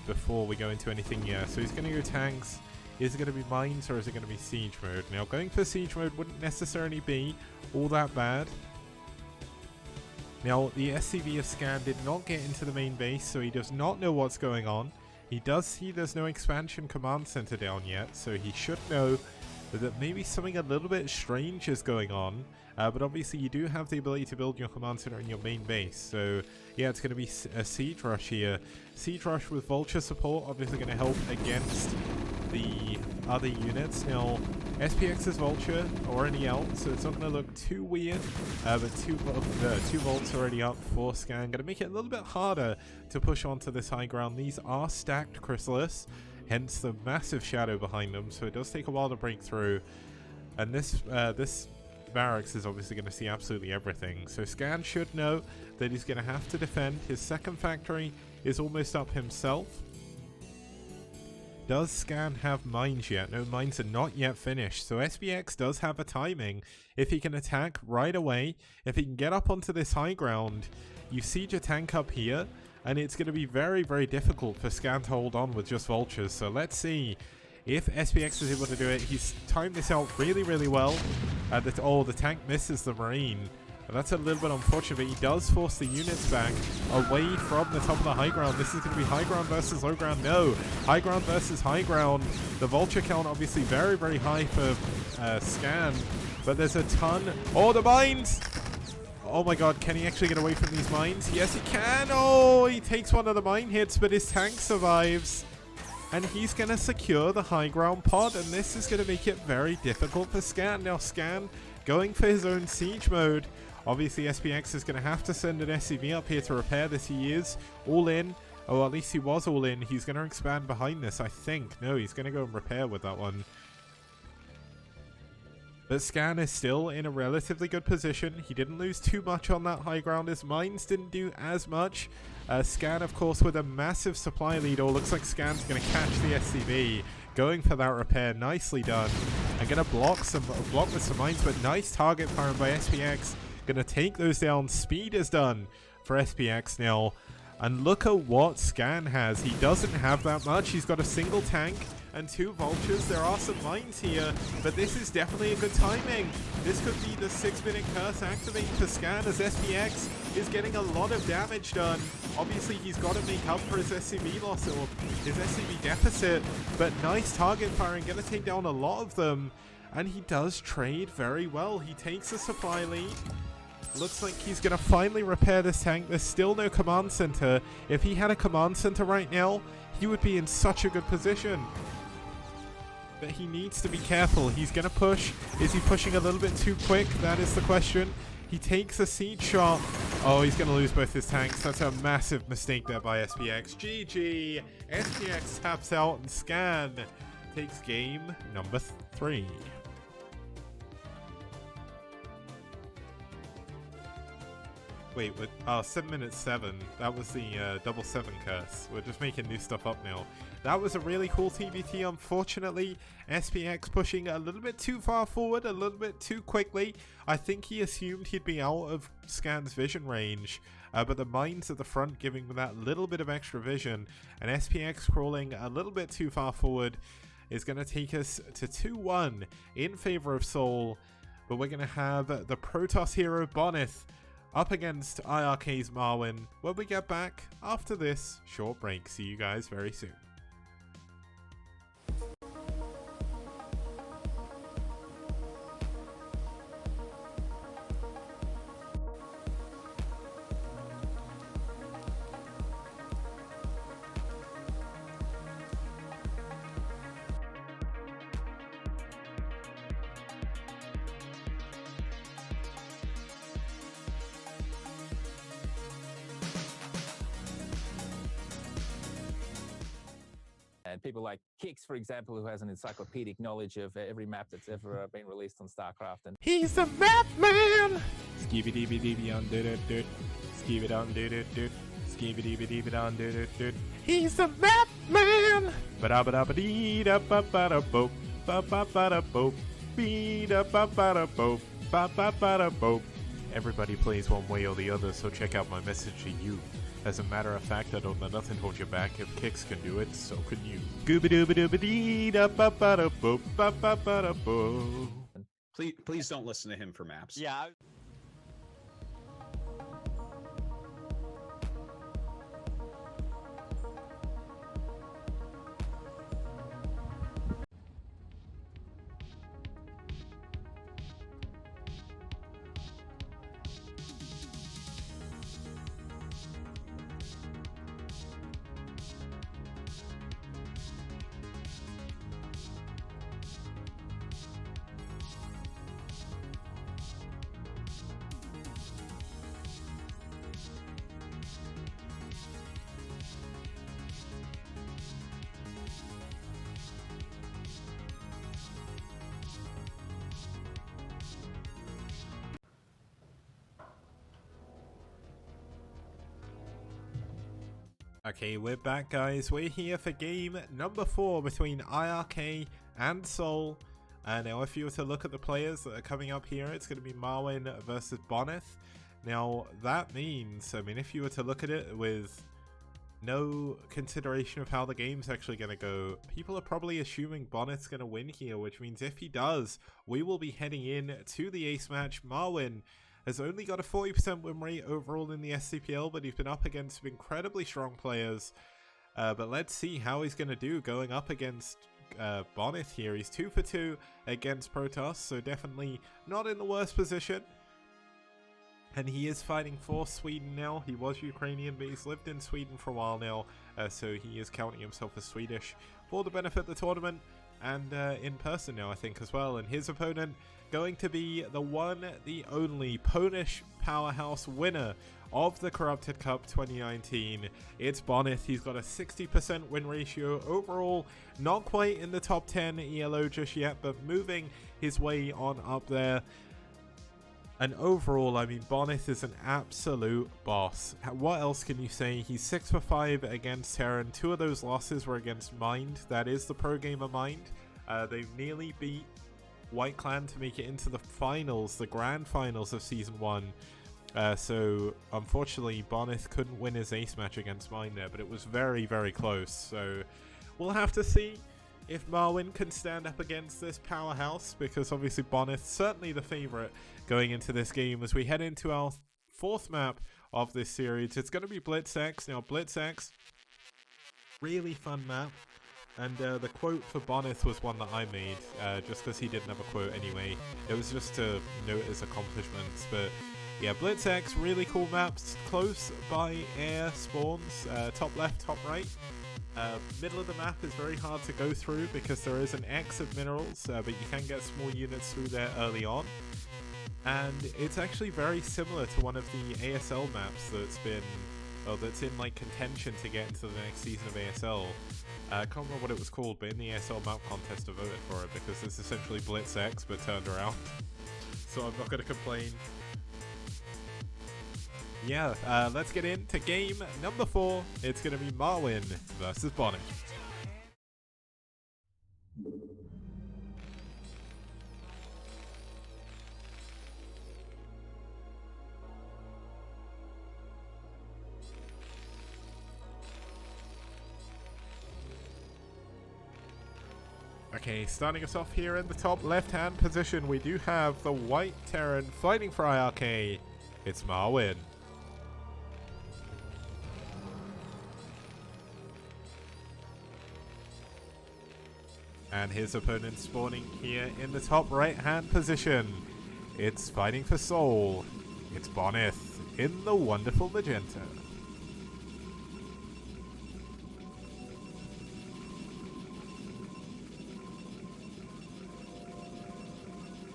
before we go into anything. Yeah, so he's going to go tanks. Is it going to be mines or is it going to be siege mode? Now, going for siege mode wouldn't necessarily be all that bad. Now, the SCV of Scan did not get into the main base, so he does not know what's going on. He does see there's no expansion command center down yet, so he should know that maybe something a little bit strange is going on. But obviously you do have the ability to build your command center in your main base. So yeah, it's going to be a siege rush here. Siege rush with vulture support, obviously going to help against the other units. Now, SPX's vulture already out, so it's not going to look too weird. But two volts already up for Scan. Going to make it a little bit harder to push onto this high ground. These are stacked Chrysalis, hence the massive shadow behind them. So it does take a while to break through. And this barracks is obviously going to see absolutely everything. So Scan should know that he's going to have to defend. His second factory is almost up himself. Does Scan have mines yet? No, mines are not yet finished. So SPX does have a timing. If he can attack right away, if he can get up onto this high ground, you siege a tank up here, and it's going to be very, very difficult for Scan to hold on with just vultures. So let's see if SPX is able to do it. He's timed this out really, really well. The tank misses the Marine. That's a little bit unfortunate, but he does force the units back away from the top of the high ground. This is going to be high ground versus low ground. No, high ground versus high ground. The vulture count obviously very, very high for Scan, but there's a ton. Oh, the mines! Oh my god, can he actually get away from these mines? Yes, he can! Oh, he takes one of the mine hits, but his tank survives. And he's going to secure the high ground pod, and this is going to make it very difficult for Scan. Now, Scan going for his own siege mode. Obviously, SPX is going to have to send an SCV up here to repair this. He is all in. Oh, at least he was all in. He's going to expand behind this, I think. No, he's going to go and repair with that one. But Scan is still in a relatively good position. He didn't lose too much on that high ground. His mines didn't do as much. Scan, of course, with a massive supply lead. Oh, looks like Scan's going to catch the SCV. Going for that repair. Nicely done. I'm going to block with some mines, but nice target firing by SPX. Going to take those down. Speed is done for SPX now. And look at what Scan has. He doesn't have that much. He's got a single tank and 2 vultures. There are some mines here, but this is definitely a good timing. This could be the 6-minute curse activating for Scan as SPX is getting a lot of damage done. Obviously, he's got to make up for his SCV loss or his SCV deficit, but nice target firing, going to take down a lot of them. And he does trade very well. He takes a supply lead. Looks like he's going to finally repair this tank. There's still no command center. If he had a command center right now, he would be in such a good position. But he needs to be careful. He's going to push. Is he pushing a little bit too quick? That is the question. He takes a siege shot. Oh, he's going to lose both his tanks. That's a massive mistake there by SPX. GG. SPX taps out and Scan takes game number 3. Wait, 7 minutes 7. That was the double 7 curse. We're just making new stuff up now. That was a really cool TBT. Unfortunately, SPX pushing a little bit too far forward, a little bit too quickly. I think he assumed he'd be out of Scan's vision range, but the mines at the front giving him that little bit of extra vision, and SPX crawling a little bit too far forward is going to take us to 2-1 in favor of SouL. But we're going to have the Protoss hero Bonneth up against iRk's Marwin when we get back after this short break. See you guys very soon. And people like Kix, for example, who has an encyclopedic knowledge of every map that's ever been released on StarCraft. And he's a map man! Skibby-dibby-dibby on dude. Skeeve it on, dude, dude. Skeeve it, dee down, dude, dude. He's the map man. Ba ba da ba dee da ba ba da boop. Ba ba ba da boop. Bee da ba ba da boop. Ba ba ba da boop. Everybody plays one way or the other, so check out my message to you. As a matter of fact, I don't let nothing hold you back. If Kicks can do it, so can you. Gooba dooba dooba dee da ba ba da boop. Ba ba ba da boop. Please don't listen to him for maps. Yeah. Okay, we're back, guys. We're here for game number 4 between iRk and SouL. Now, if you were to look at the players that are coming up here, it's going to be Marwin versus Bonneth. Now, that means, I mean, if you were to look at it with no consideration of how the game's actually going to go, people are probably assuming Bonneth's going to win here, which means if he does, we will be heading in to the ace match. Marwin has only got a 40% win rate overall in the STPL, but he's been up against some incredibly strong players. But let's see how he's going to do going up against Bonneth here. He's 2 for 2 against Protoss, so definitely not in the worst position. And he is fighting for Sweden now. He was Ukrainian, but he's lived in Sweden for a while now, so he is counting himself as Swedish for the benefit of the tournament. And in person now, I think, as well. And his opponent going to be the one, the only Polish powerhouse winner of the Corrupted Cup 2019. It's Bonneth. He's got a 60% win ratio overall. Not quite in the top 10 ELO just yet, but moving his way on up there. And overall, I mean, Bonneth is an absolute boss. What else can you say? He's 6 for 5 against Terran. 2 of those losses were against Mind. That is the pro gamer Mind. They've nearly beat White Clan to make it into the finals, the grand finals of Season 1. So, unfortunately, Bonneth couldn't win his ace match against Mind there, but it was very, very close. So, we'll have to see if Marwin can stand up against this powerhouse, because obviously Bonneth's certainly the favourite going into this game as we head into our 4th map of this series. It's going to be BlitzX. Now, BlitzX, really fun map. And the quote for Bonneth was one that I made, just because he didn't have a quote anyway. It was just to note his accomplishments. But yeah, BlitzX, really cool maps, close by air spawns, top left, top right. Middle of the map is very hard to go through because there is an X of minerals, but you can get small units through there early on. And it's actually very similar to one of the ASL maps that's in like contention to get into the next season of ASL. I can't remember what it was called, but in the ASL map contest I voted for it because it's essentially BlitzX but turned around. So I'm not going to complain. Yeah, let's get into game number 4. It's going to be Marwin versus Bonneth. Okay, starting us off here in the top left-hand position, we do have the White Terran fighting for iRk. It's Marwin. And his opponent spawning here in the top right-hand position. It's fighting for SouL. It's Bonneth in the wonderful magenta.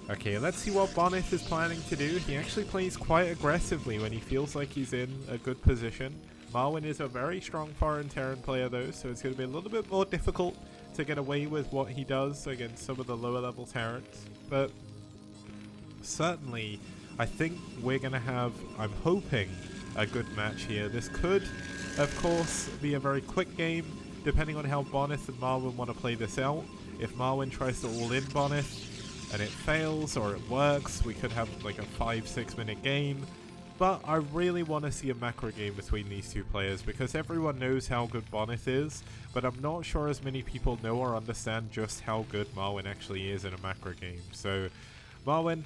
Okay, let's see what Bonneth is planning to do. He actually plays quite aggressively when he feels like he's in a good position. Marwin is a very strong foreign Terran player though, so it's going to be a little bit more difficult to get away with what he does against some of the lower level Terrans. But certainly, I think we're going to have, I'm hoping, a good match here. This could, of course, be a very quick game, depending on how Bonneth and Marwyn want to play this out. If Marwyn tries to all-in Bonneth, and it fails, or it works, we could have like a 5-6 minute game. But I really want to see a macro game between these two players, because everyone knows how good Bonneth is, but I'm not sure as many people know or understand just how good Marwyn actually is in a macro game. So, Marwyn,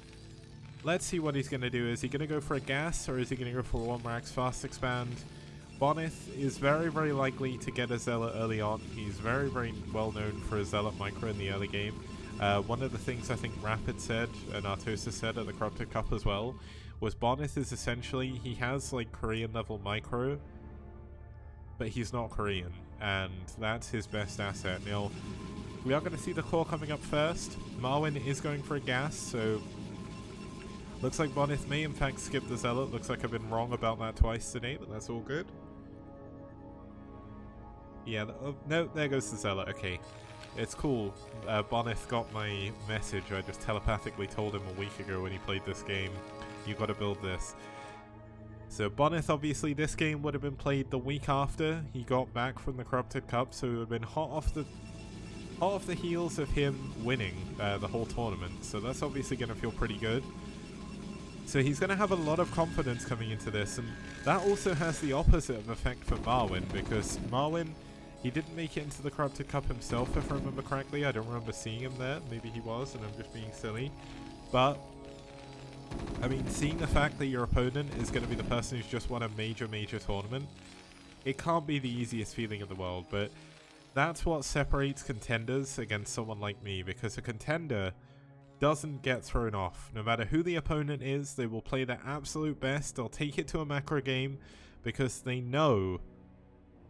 let's see what he's going to do. Is he going to go for a gas, or is he going to go for one max fast expand? Bonneth is very, very likely to get a Zealot early on. He's very, very well known for a Zealot micro in the early game. One of the things I think Rapid said, and Artosa said at the Corrupted Cup as well, was Bonneth is essentially, he has like Korean level micro, but he's not Korean, and that's his best asset. Now, we are going to see the core coming up first. Marwyn is going for a gas, so looks like Bonneth may in fact skip the Zealot. Looks like I've been wrong about that twice today, but that's all good. Yeah, oh, no, there goes the Zealot. Okay, it's cool. Bonneth got my message. I just telepathically told him a week ago when he played this game, you got to build this. So Bonneth, obviously this game would have been played the week after he got back from the Corrupted Cup, so it would have been hot off the heels of him winning the whole tournament. So that's obviously going to feel pretty good. So he's going to have a lot of confidence coming into this, and that also has the opposite of effect for Marwyn, because Marwyn, he didn't make it into the Corrupted Cup himself, if I remember correctly. I don't remember seeing him there. Maybe he was, and I'm just being silly. But, I mean, seeing the fact that your opponent is going to be the person who's just won a major, major tournament, it can't be the easiest feeling in the world, but that's what separates contenders against someone like me, because a contender doesn't get thrown off. No matter who the opponent is, they will play their absolute best. They'll take it to a macro game because they know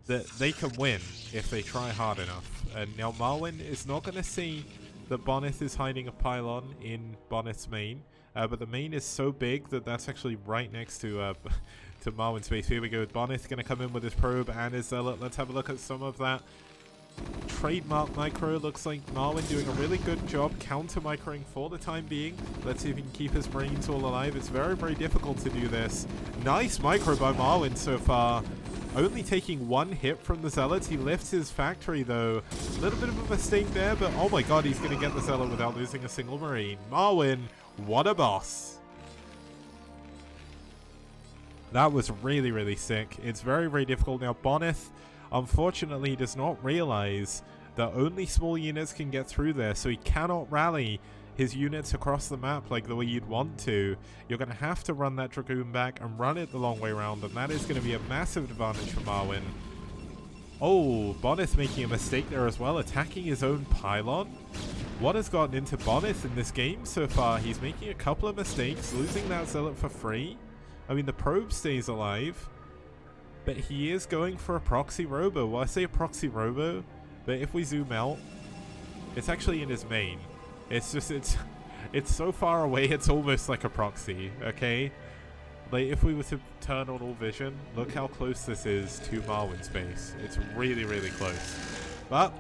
that they can win if they try hard enough. And now Marwyn is not going to see that Bonneth is hiding a pylon in Bonneth's main, but the main is so big that that's actually right next to Marwyn's base. Here we go. Bonneth going to come in with his probe and his Zealot. Let's have a look at some of that trademark micro. Looks like Marwyn doing a really good job counter microing for the time being. Let's see if he can keep his Marines all alive. It's very, very difficult to do this. Nice micro by Marwyn so far. Only taking one hit from the Zealots. He lifts his factory though. A little bit of a mistake there, but oh my god, he's going to get the Zealot without losing a single Marine. Marwyn, what a boss. That was really, really sick. It's very, very difficult. Now, Bonneth, unfortunately, does not realize that only small units can get through there, so he cannot rally his units across the map like the way you'd want to. You're going to have to run that Dragoon back and run it the long way around, and that is going to be a massive advantage for Marwyn. Oh, Bonneth making a mistake there as well, attacking his own pylon. What has gotten into Bonneth in this game so far? He's making a couple of mistakes, losing that Zealot for free. I mean, the probe stays alive, but he is going for a proxy robo. Well, I say a proxy robo, but if we zoom out, it's actually in his main. It's just, it's so far away, it's almost like a proxy, okay? Like, if we were to turn on all vision, look how close this is to Marwyn's base. It's really, really close. But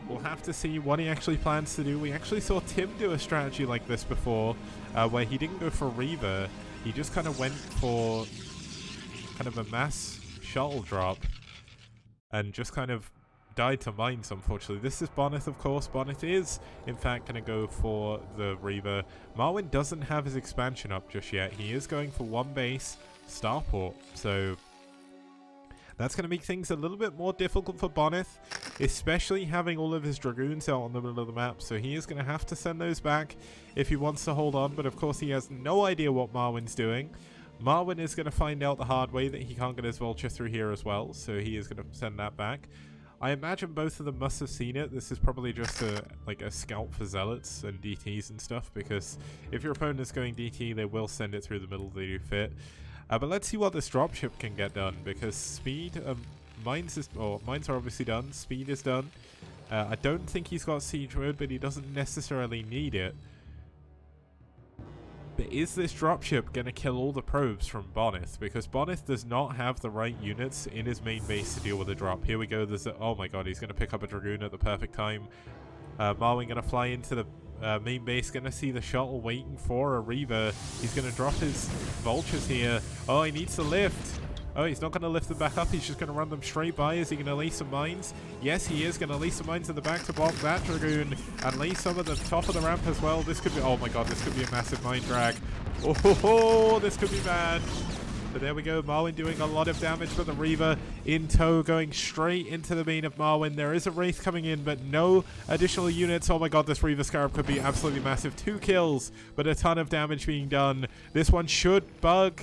we'll have to see what he actually plans to do. We actually saw Tim do a strategy like this before, where he didn't go for Reaver. He just kind of went for kind of a mass shuttle drop and just kind of died to mines, unfortunately. This is Bonneth, of course. Bonneth is, in fact, going to go for the Reaver. Marwyn doesn't have his expansion up just yet. He is going for one base, Starport. So that's going to make things a little bit more difficult for Bonneth, especially having all of his Dragoons out on the middle of the map. So he is going to have to send those back if he wants to hold on. But of course, he has no idea what Marwyn's doing. Marwyn is going to find out the hard way that he can't get his Vulture through here as well. So he is going to send that back. I imagine both of them must have seen it. This is probably just a scout for Zealots and DTs and stuff, because if your opponent is going DT, they will send it through the middle. They do fit. But let's see what this dropship can get done, because speed, mines are obviously done. Speed is done. I don't think he's got siege mode, but he doesn't necessarily need it. But is this dropship going to kill all the probes from Bonneth? Because Bonneth does not have the right units in his main base to deal with a drop. Here we go. There's a, oh my god, he's going to pick up a Dragoon at the perfect time. Marwyn going to fly into the main base. Going to see the shuttle waiting for a Reaver. He's going to drop his Vultures here. Oh, he needs to lift. Oh, he's not going to lift them back up. He's just going to run them straight by. Is he going to leave some mines? Yes, he is going to leave some mines in the back to block that Dragoon and leave some at the top of the ramp as well. This could be, oh my god, this could be a massive mine drag. Oh, this could be bad. But there we go, Marwin doing a lot of damage, but the Reaver in tow going straight into the main of Marwin. There is a Wraith coming in, but no additional units. Oh my god, this Reaver Scarab could be absolutely massive. 2 kills, but a ton of damage being done. This one should bug.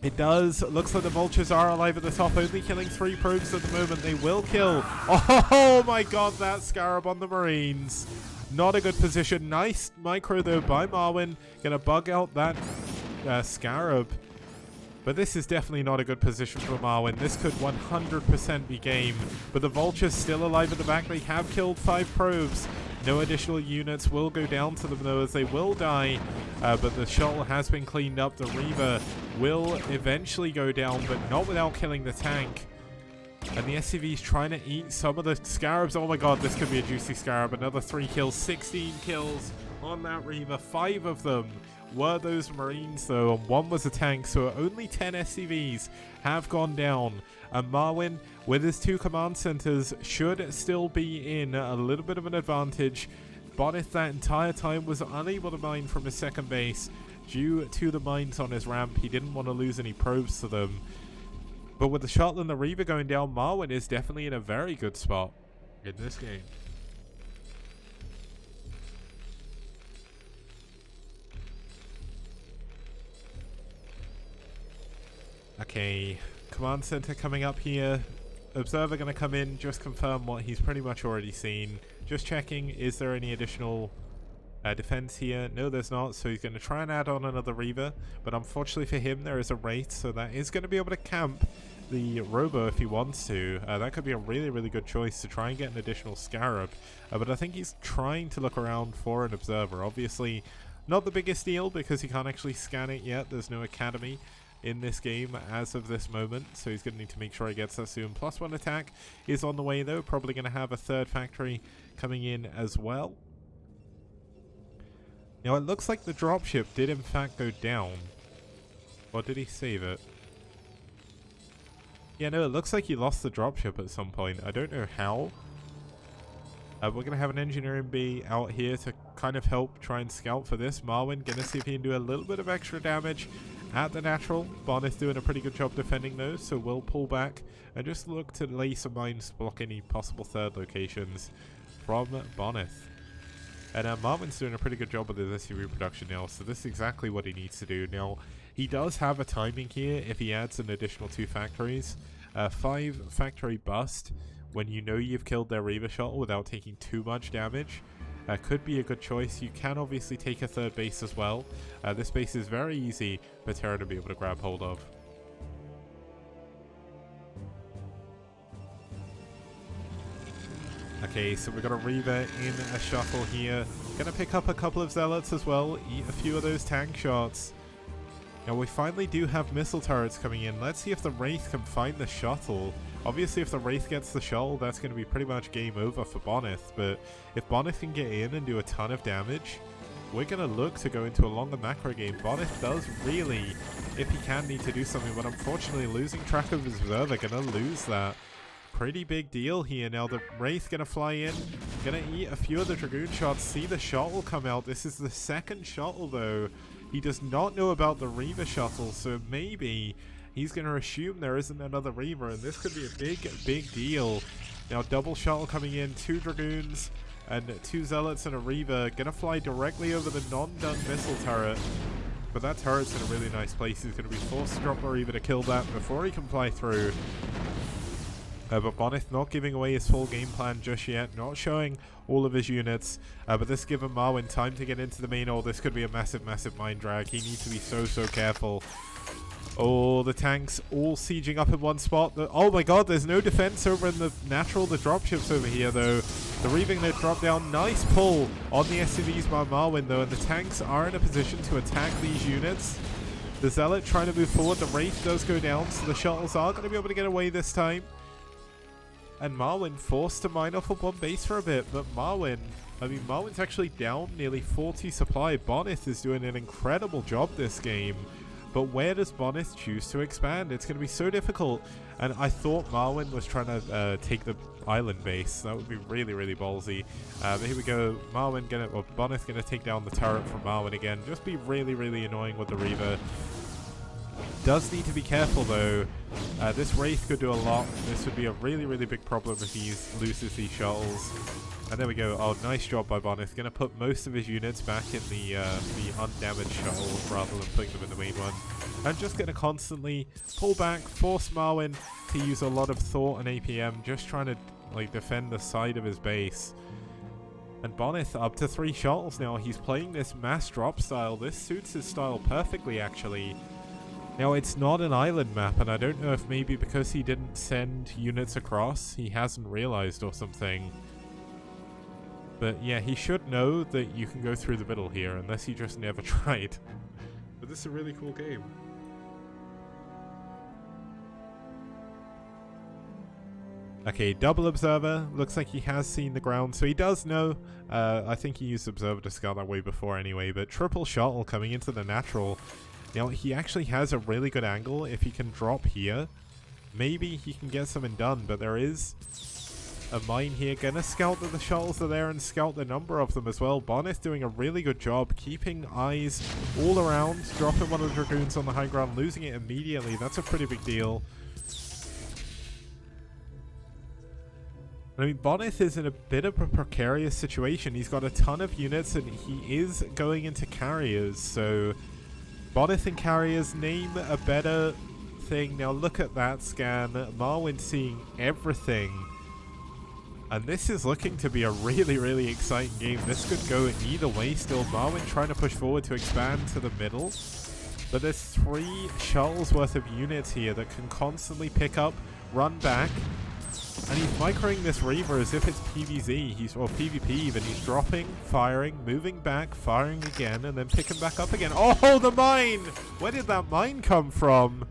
It does. Looks like the Vultures are alive at the top, only killing 3 probes at the moment. They will kill. Oh my god, that Scarab on the Marines. Not a good position. Nice micro though by Marwin. Gonna bug out that Scarab. But this is definitely not a good position for Marwin. This could 100% be game. But the Vulture's still alive at the back. They have killed 5 probes. No additional units will go down to them though, as they will die. But the shuttle has been cleaned up. The Reaver will eventually go down, but not without killing the tank. And the SCV's trying to eat some of the Scarabs. Oh my god, this could be a juicy Scarab. Another 3 kills, 16 kills on that Reaver. 5 of them were those Marines though, and 1 was a tank, so only 10 SCVs have gone down. And Marwin, with his 2 command centers, should still be in a little bit of an advantage. Bonnet that entire time was unable to mine from his second base due to the mines on his ramp. He didn't want to lose any probes to them. But with the shuttle and the Reaver going down, Marwin is definitely in a very good spot in this game. Okay, command center coming up here. Observer going to come in, just confirm what he's pretty much already seen. Just checking, is there any additional defense here? No, there's not, so he's going to try and add on another Reaver. But unfortunately for him, there is a Wraith, so that is going to be able to camp the Robo if he wants to. That could be a really, really good choice to try and get an additional Scarab. But I think he's trying to look around for an Observer. Obviously, not the biggest deal because he can't actually scan it yet. There's no Academy in this game as of this moment, so he's going to need to make sure he gets that soon. +1 attack is on the way though, probably going to have a 3rd factory coming in as well. Now it looks like the dropship did in fact go down, or did he save it? Yeah, no, it looks like he lost the dropship at some point. I don't know how. We're going to have an engineering bee out here to kind of help try and scout for this. Marwin going to see if he can do a little bit of extra damage at the natural. Bonnet doing a pretty good job defending those, so we'll pull back and just look to lay some mines to block any possible 3rd locations from Bonnet. And Marvin's doing a pretty good job with his SUV production now, so this is exactly what he needs to do. Now, he does have a timing here if he adds an additional 2 factories. 5 factory bust when you know you've killed their Reaver shuttle without taking too much damage. Could be a good choice. You can obviously take a 3rd base as well. This base is very easy for Terra to be able to grab hold of. Okay, so we've got a Reaver in a shuttle here. Gonna pick up a couple of Zealots as well, eat a few of those tank shots. Now we finally do have missile turrets coming in. Let's see if the Wraith can find the shuttle. Obviously if the Wraith gets the shuttle, that's going to be pretty much game over for Bonnet. But if Bonnet can get in and do a ton of damage, we're going to look to go into a longer macro game. Bonnet does really, if he can, need to do something. But unfortunately losing track of his Observer, going to lose that. Pretty big deal here. Now the Wraith going to fly in, going to eat a few of the Dragoon shots, see the shuttle come out. This is the 2nd shuttle though. He does not know about the Reaver shuttle, so maybe he's going to assume there isn't another Reaver, and this could be a big deal. Now double shuttle coming in, 2 Dragoons and 2 Zealots and a Reaver, going to fly directly over the non-done missile turret. But that turret's in a really nice place. He's going to be forced to drop the Reaver to kill that before he can fly through. But Bonnet not giving away his full game plan just yet, not showing all of his units, but this given Marwin time to get into the main. Oh, this could be a massive mine drag. He needs to be so careful. Oh, the tanks all sieging up in one spot. Oh my god, there's no defense over in the natural. The dropships over here though. The Reaver going to drop down. Nice pull on the SCVs by Marwin though, and the tanks are in a position to attack these units. The Zealot trying to move forward. The Wraith does go down, so the shuttles are going to be able to get away this time. And Marwin forced to mine off of one base for a bit, but Marwin's actually down nearly 40 supply. Bonnet is doing an incredible job this game. But where does Bonith choose to expand? It's going to be so difficult. And I thought Marwyn was trying to take the island base. That would be really, really ballsy. But here we go. Bonith gonna take down the turret from Marwyn again. Just be really, really annoying with the Reaver. Does need to be careful though. This Wraith could do a lot. This would be a really, really big problem if he loses these shuttles. And there we go. Oh, nice job by Bonith. Gonna put most of his units back in the undamaged shuttle rather than putting them in the main one. And just gonna constantly pull back, force Marwyn to use a lot of thought and APM, just trying to like defend the side of his base. And Bonith up to 3 shuttles now. He's playing this mass drop style. This suits his style perfectly, actually. Now, it's not an island map, and I don't know if maybe because he didn't send units across, he hasn't realized or something. But yeah, he should know that you can go through the middle here, unless he just never tried. But this is a really cool game. Okay, double observer. Looks like he has seen the ground, so he does know. I think he used observer to scout that way before anyway, but triple shuttle coming into the natural. Now, he actually has a really good angle. If he can drop here, maybe he can get something done, but there is a mine here. Gonna scout that the shuttles are there and scout the number of them as well. Bonith doing a really good job keeping eyes all around, dropping one of the Dragoons on the high ground, losing it immediately. That's a pretty big deal. I mean, Bonith is in a bit of a precarious situation. He's got a ton of units and he is going into carriers, so Bonith and carriers, name a better thing. Now look at that scan. Marwyn seeing everything. And this is looking to be a really, really exciting game. This could go either way still. Marwyn trying to push forward to expand to the middle. But there's 3 shuttles worth of units here that can constantly pick up, run back. And he's microing this Reaver as if it's PvZ, or PvP even. He's dropping, firing, moving back, firing again, and then picking back up again. Oh, the mine! Where did that mine come from?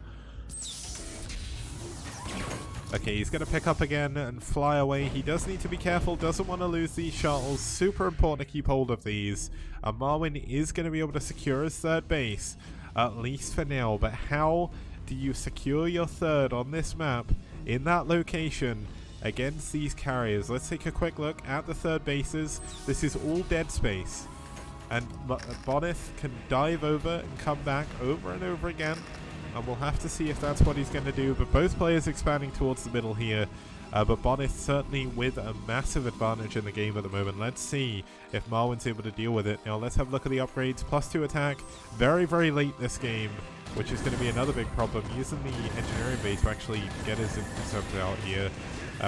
Okay, he's going to pick up again and fly away. He does need to be careful, doesn't want to lose these shuttles. Super important to keep hold of these. Marwyn is going to be able to secure his 3rd base, at least for now. But how do you secure your 3rd on this map in that location against these carriers? Let's take a quick look at the 3rd bases. This is all dead space. And Bonith can dive over and come back over and over again. And we'll have to see if that's what he's going to do. But both players expanding towards the middle here. But Bonith certainly with a massive advantage in the game at the moment. Let's see if Marwyn's able to deal with it. Now let's have a look at the upgrades. +2 attack. Very, very late this game, which is going to be another big problem. Using the engineering base to actually get his interceptor out here.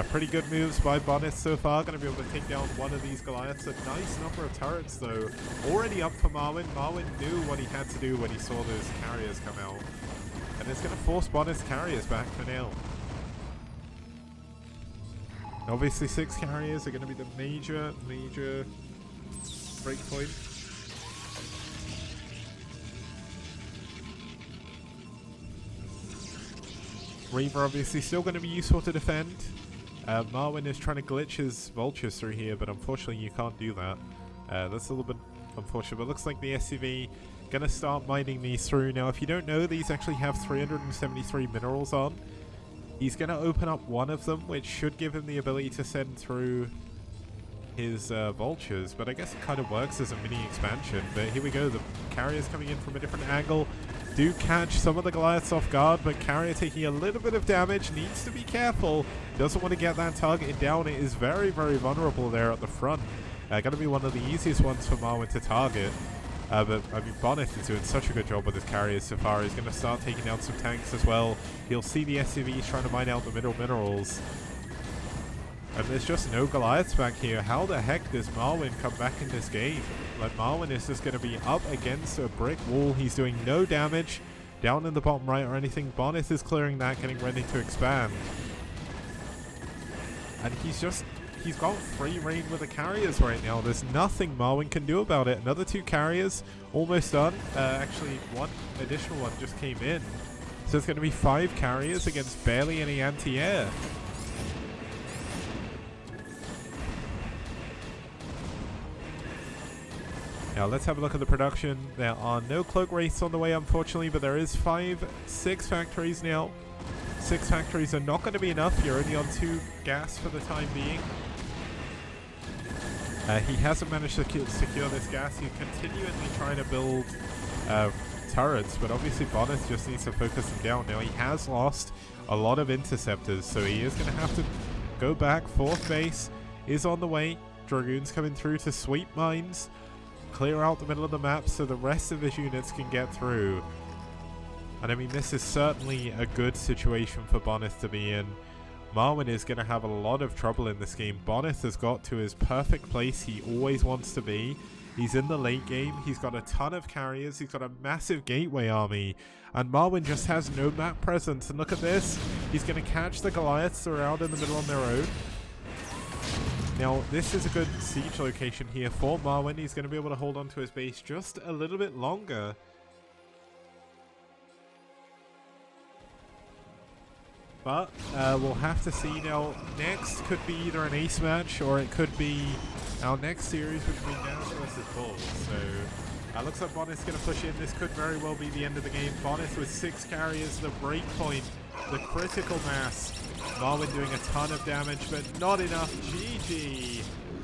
Pretty good moves by Bonith so far. Going to be able to take down one of these Goliaths. A nice number of turrets though. Already up for Marwyn. Marwyn knew what he had to do when he saw those carriers come out. And it's going to force Bonith's carriers back for now. Obviously 6 carriers are going to be the major breakpoint. Reaver obviously still going to be useful to defend. Marwyn is trying to glitch his vultures through here, but unfortunately you can't do that. That's a little bit unfortunate, but looks like the SCV going to start mining these through. Now if you don't know, these actually have 373 minerals on. He's going to open up one of them, which should give him the ability to send through his vultures, but I guess it kind of works as a mini expansion. But here we go, the carrier's coming in from a different angle. Do catch some of the Goliaths off guard, but carrier taking a little bit of damage, needs to be careful. Doesn't want to get that targeted down. It is very, very vulnerable there at the front. Going to be one of the easiest ones for Marwyn to target. But I mean, Bonith is doing such a good job with his carriers so far. He's going to start taking down some tanks as well. He'll see the SCVs trying to mine out the middle minerals. And there's just no Goliaths back here. How the heck does Marwyn come back in this game? Like, Marwyn is just going to be up against a brick wall. He's doing no damage down in the bottom right or anything. Bonith is clearing that, getting ready to expand. And he's got free reign with the carriers right now. There's nothing Marwyn can do about it. Another 2 carriers almost done. Actually, one additional one just came in. So it's going to be 5 carriers against barely any anti-air. Now let's have a look at the production. There are no cloak wraiths on the way, unfortunately, but there is 6 factories now. 6 factories are not going to be enough. You're only on 2 gas for the time being. He hasn't managed to secure this gas. He's continually trying to build turrets, but obviously Bonus just needs to focus them down. Now he has lost a lot of interceptors, so he is going to have to go back. 4th base is on the way. Dragoons coming through to sweep mines, clear out the middle of the map so the rest of his units can get through. And I mean, this is certainly a good situation for Bonith to be in. Marwyn is going to have a lot of trouble in this game. Bonith has got to his perfect place he always wants to be. He's in the late game. He's got a ton of carriers. He's got a massive gateway army. And Marwyn just has no map presence. And look at this. He's going to catch the Goliaths around in the middle on their own. Now, this is a good siege location here for Marwyn. He's going to be able to hold on to his base just a little bit longer. But we'll have to see. Now, next could be either an ace match or it could be our next series, which will be Naz versus Bull. So, looks like Bonus going to push in. This could very well be the end of the game. Bonus with 6 carriers, the break point, the critical mass. Marwyn doing a ton of damage, but not enough. GG.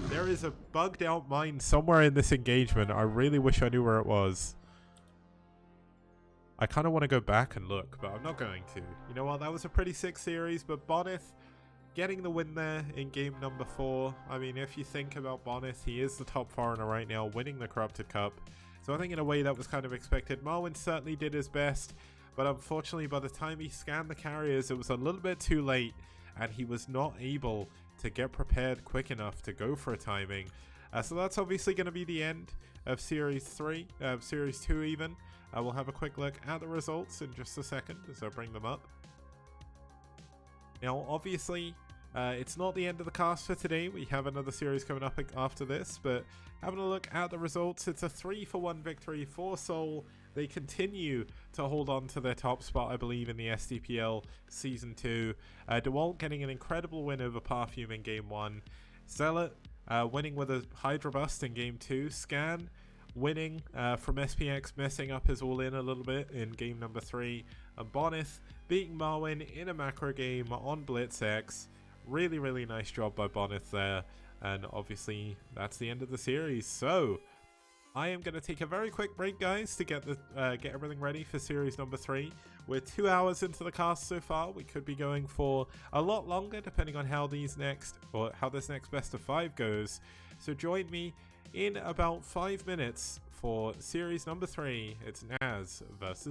There is a bugged out mine somewhere in this engagement. I really wish I knew where it was. I kind of want to go back and look, but I'm not going to. You know what? That was a pretty sick series, but Bonith getting the win there in game number 4. I mean, if you think about Bonith, he is the top foreigner right now, winning the Corrupted Cup. So I think in a way that was kind of expected. Marwyn certainly did his best, but unfortunately by the time he scanned the carriers, it was a little bit too late, and he was not able to get prepared quick enough to go for a timing. So that's obviously going to be the end of Series 3, Series 2 even. We'll have a quick look at the results in just a second as I bring them up. Now, obviously, it's not the end of the cast for today. We have another series coming up after this, but having a look at the results, it's a 3-for-1 victory for SouL. They continue to hold on to their top spot, I believe, in the STPL Season 2. DeWalt getting an incredible win over Perfume in Game 1. Zealot winning with a Hydra Bust in Game 2. Scan winning from SPX, messing up his all-in a little bit in game number 3. And Bonith beating Marwyn in a macro game on BlitzX. Really, really nice job by Bonith there. And obviously, that's the end of the series. So, I am going to take a very quick break, guys, to get everything ready for series number 3. We're 2 hours into the cast so far. We could be going for a lot longer, depending on how this next best of 5 goes. So join me in about 5 minutes for series number 3. It's Naz versus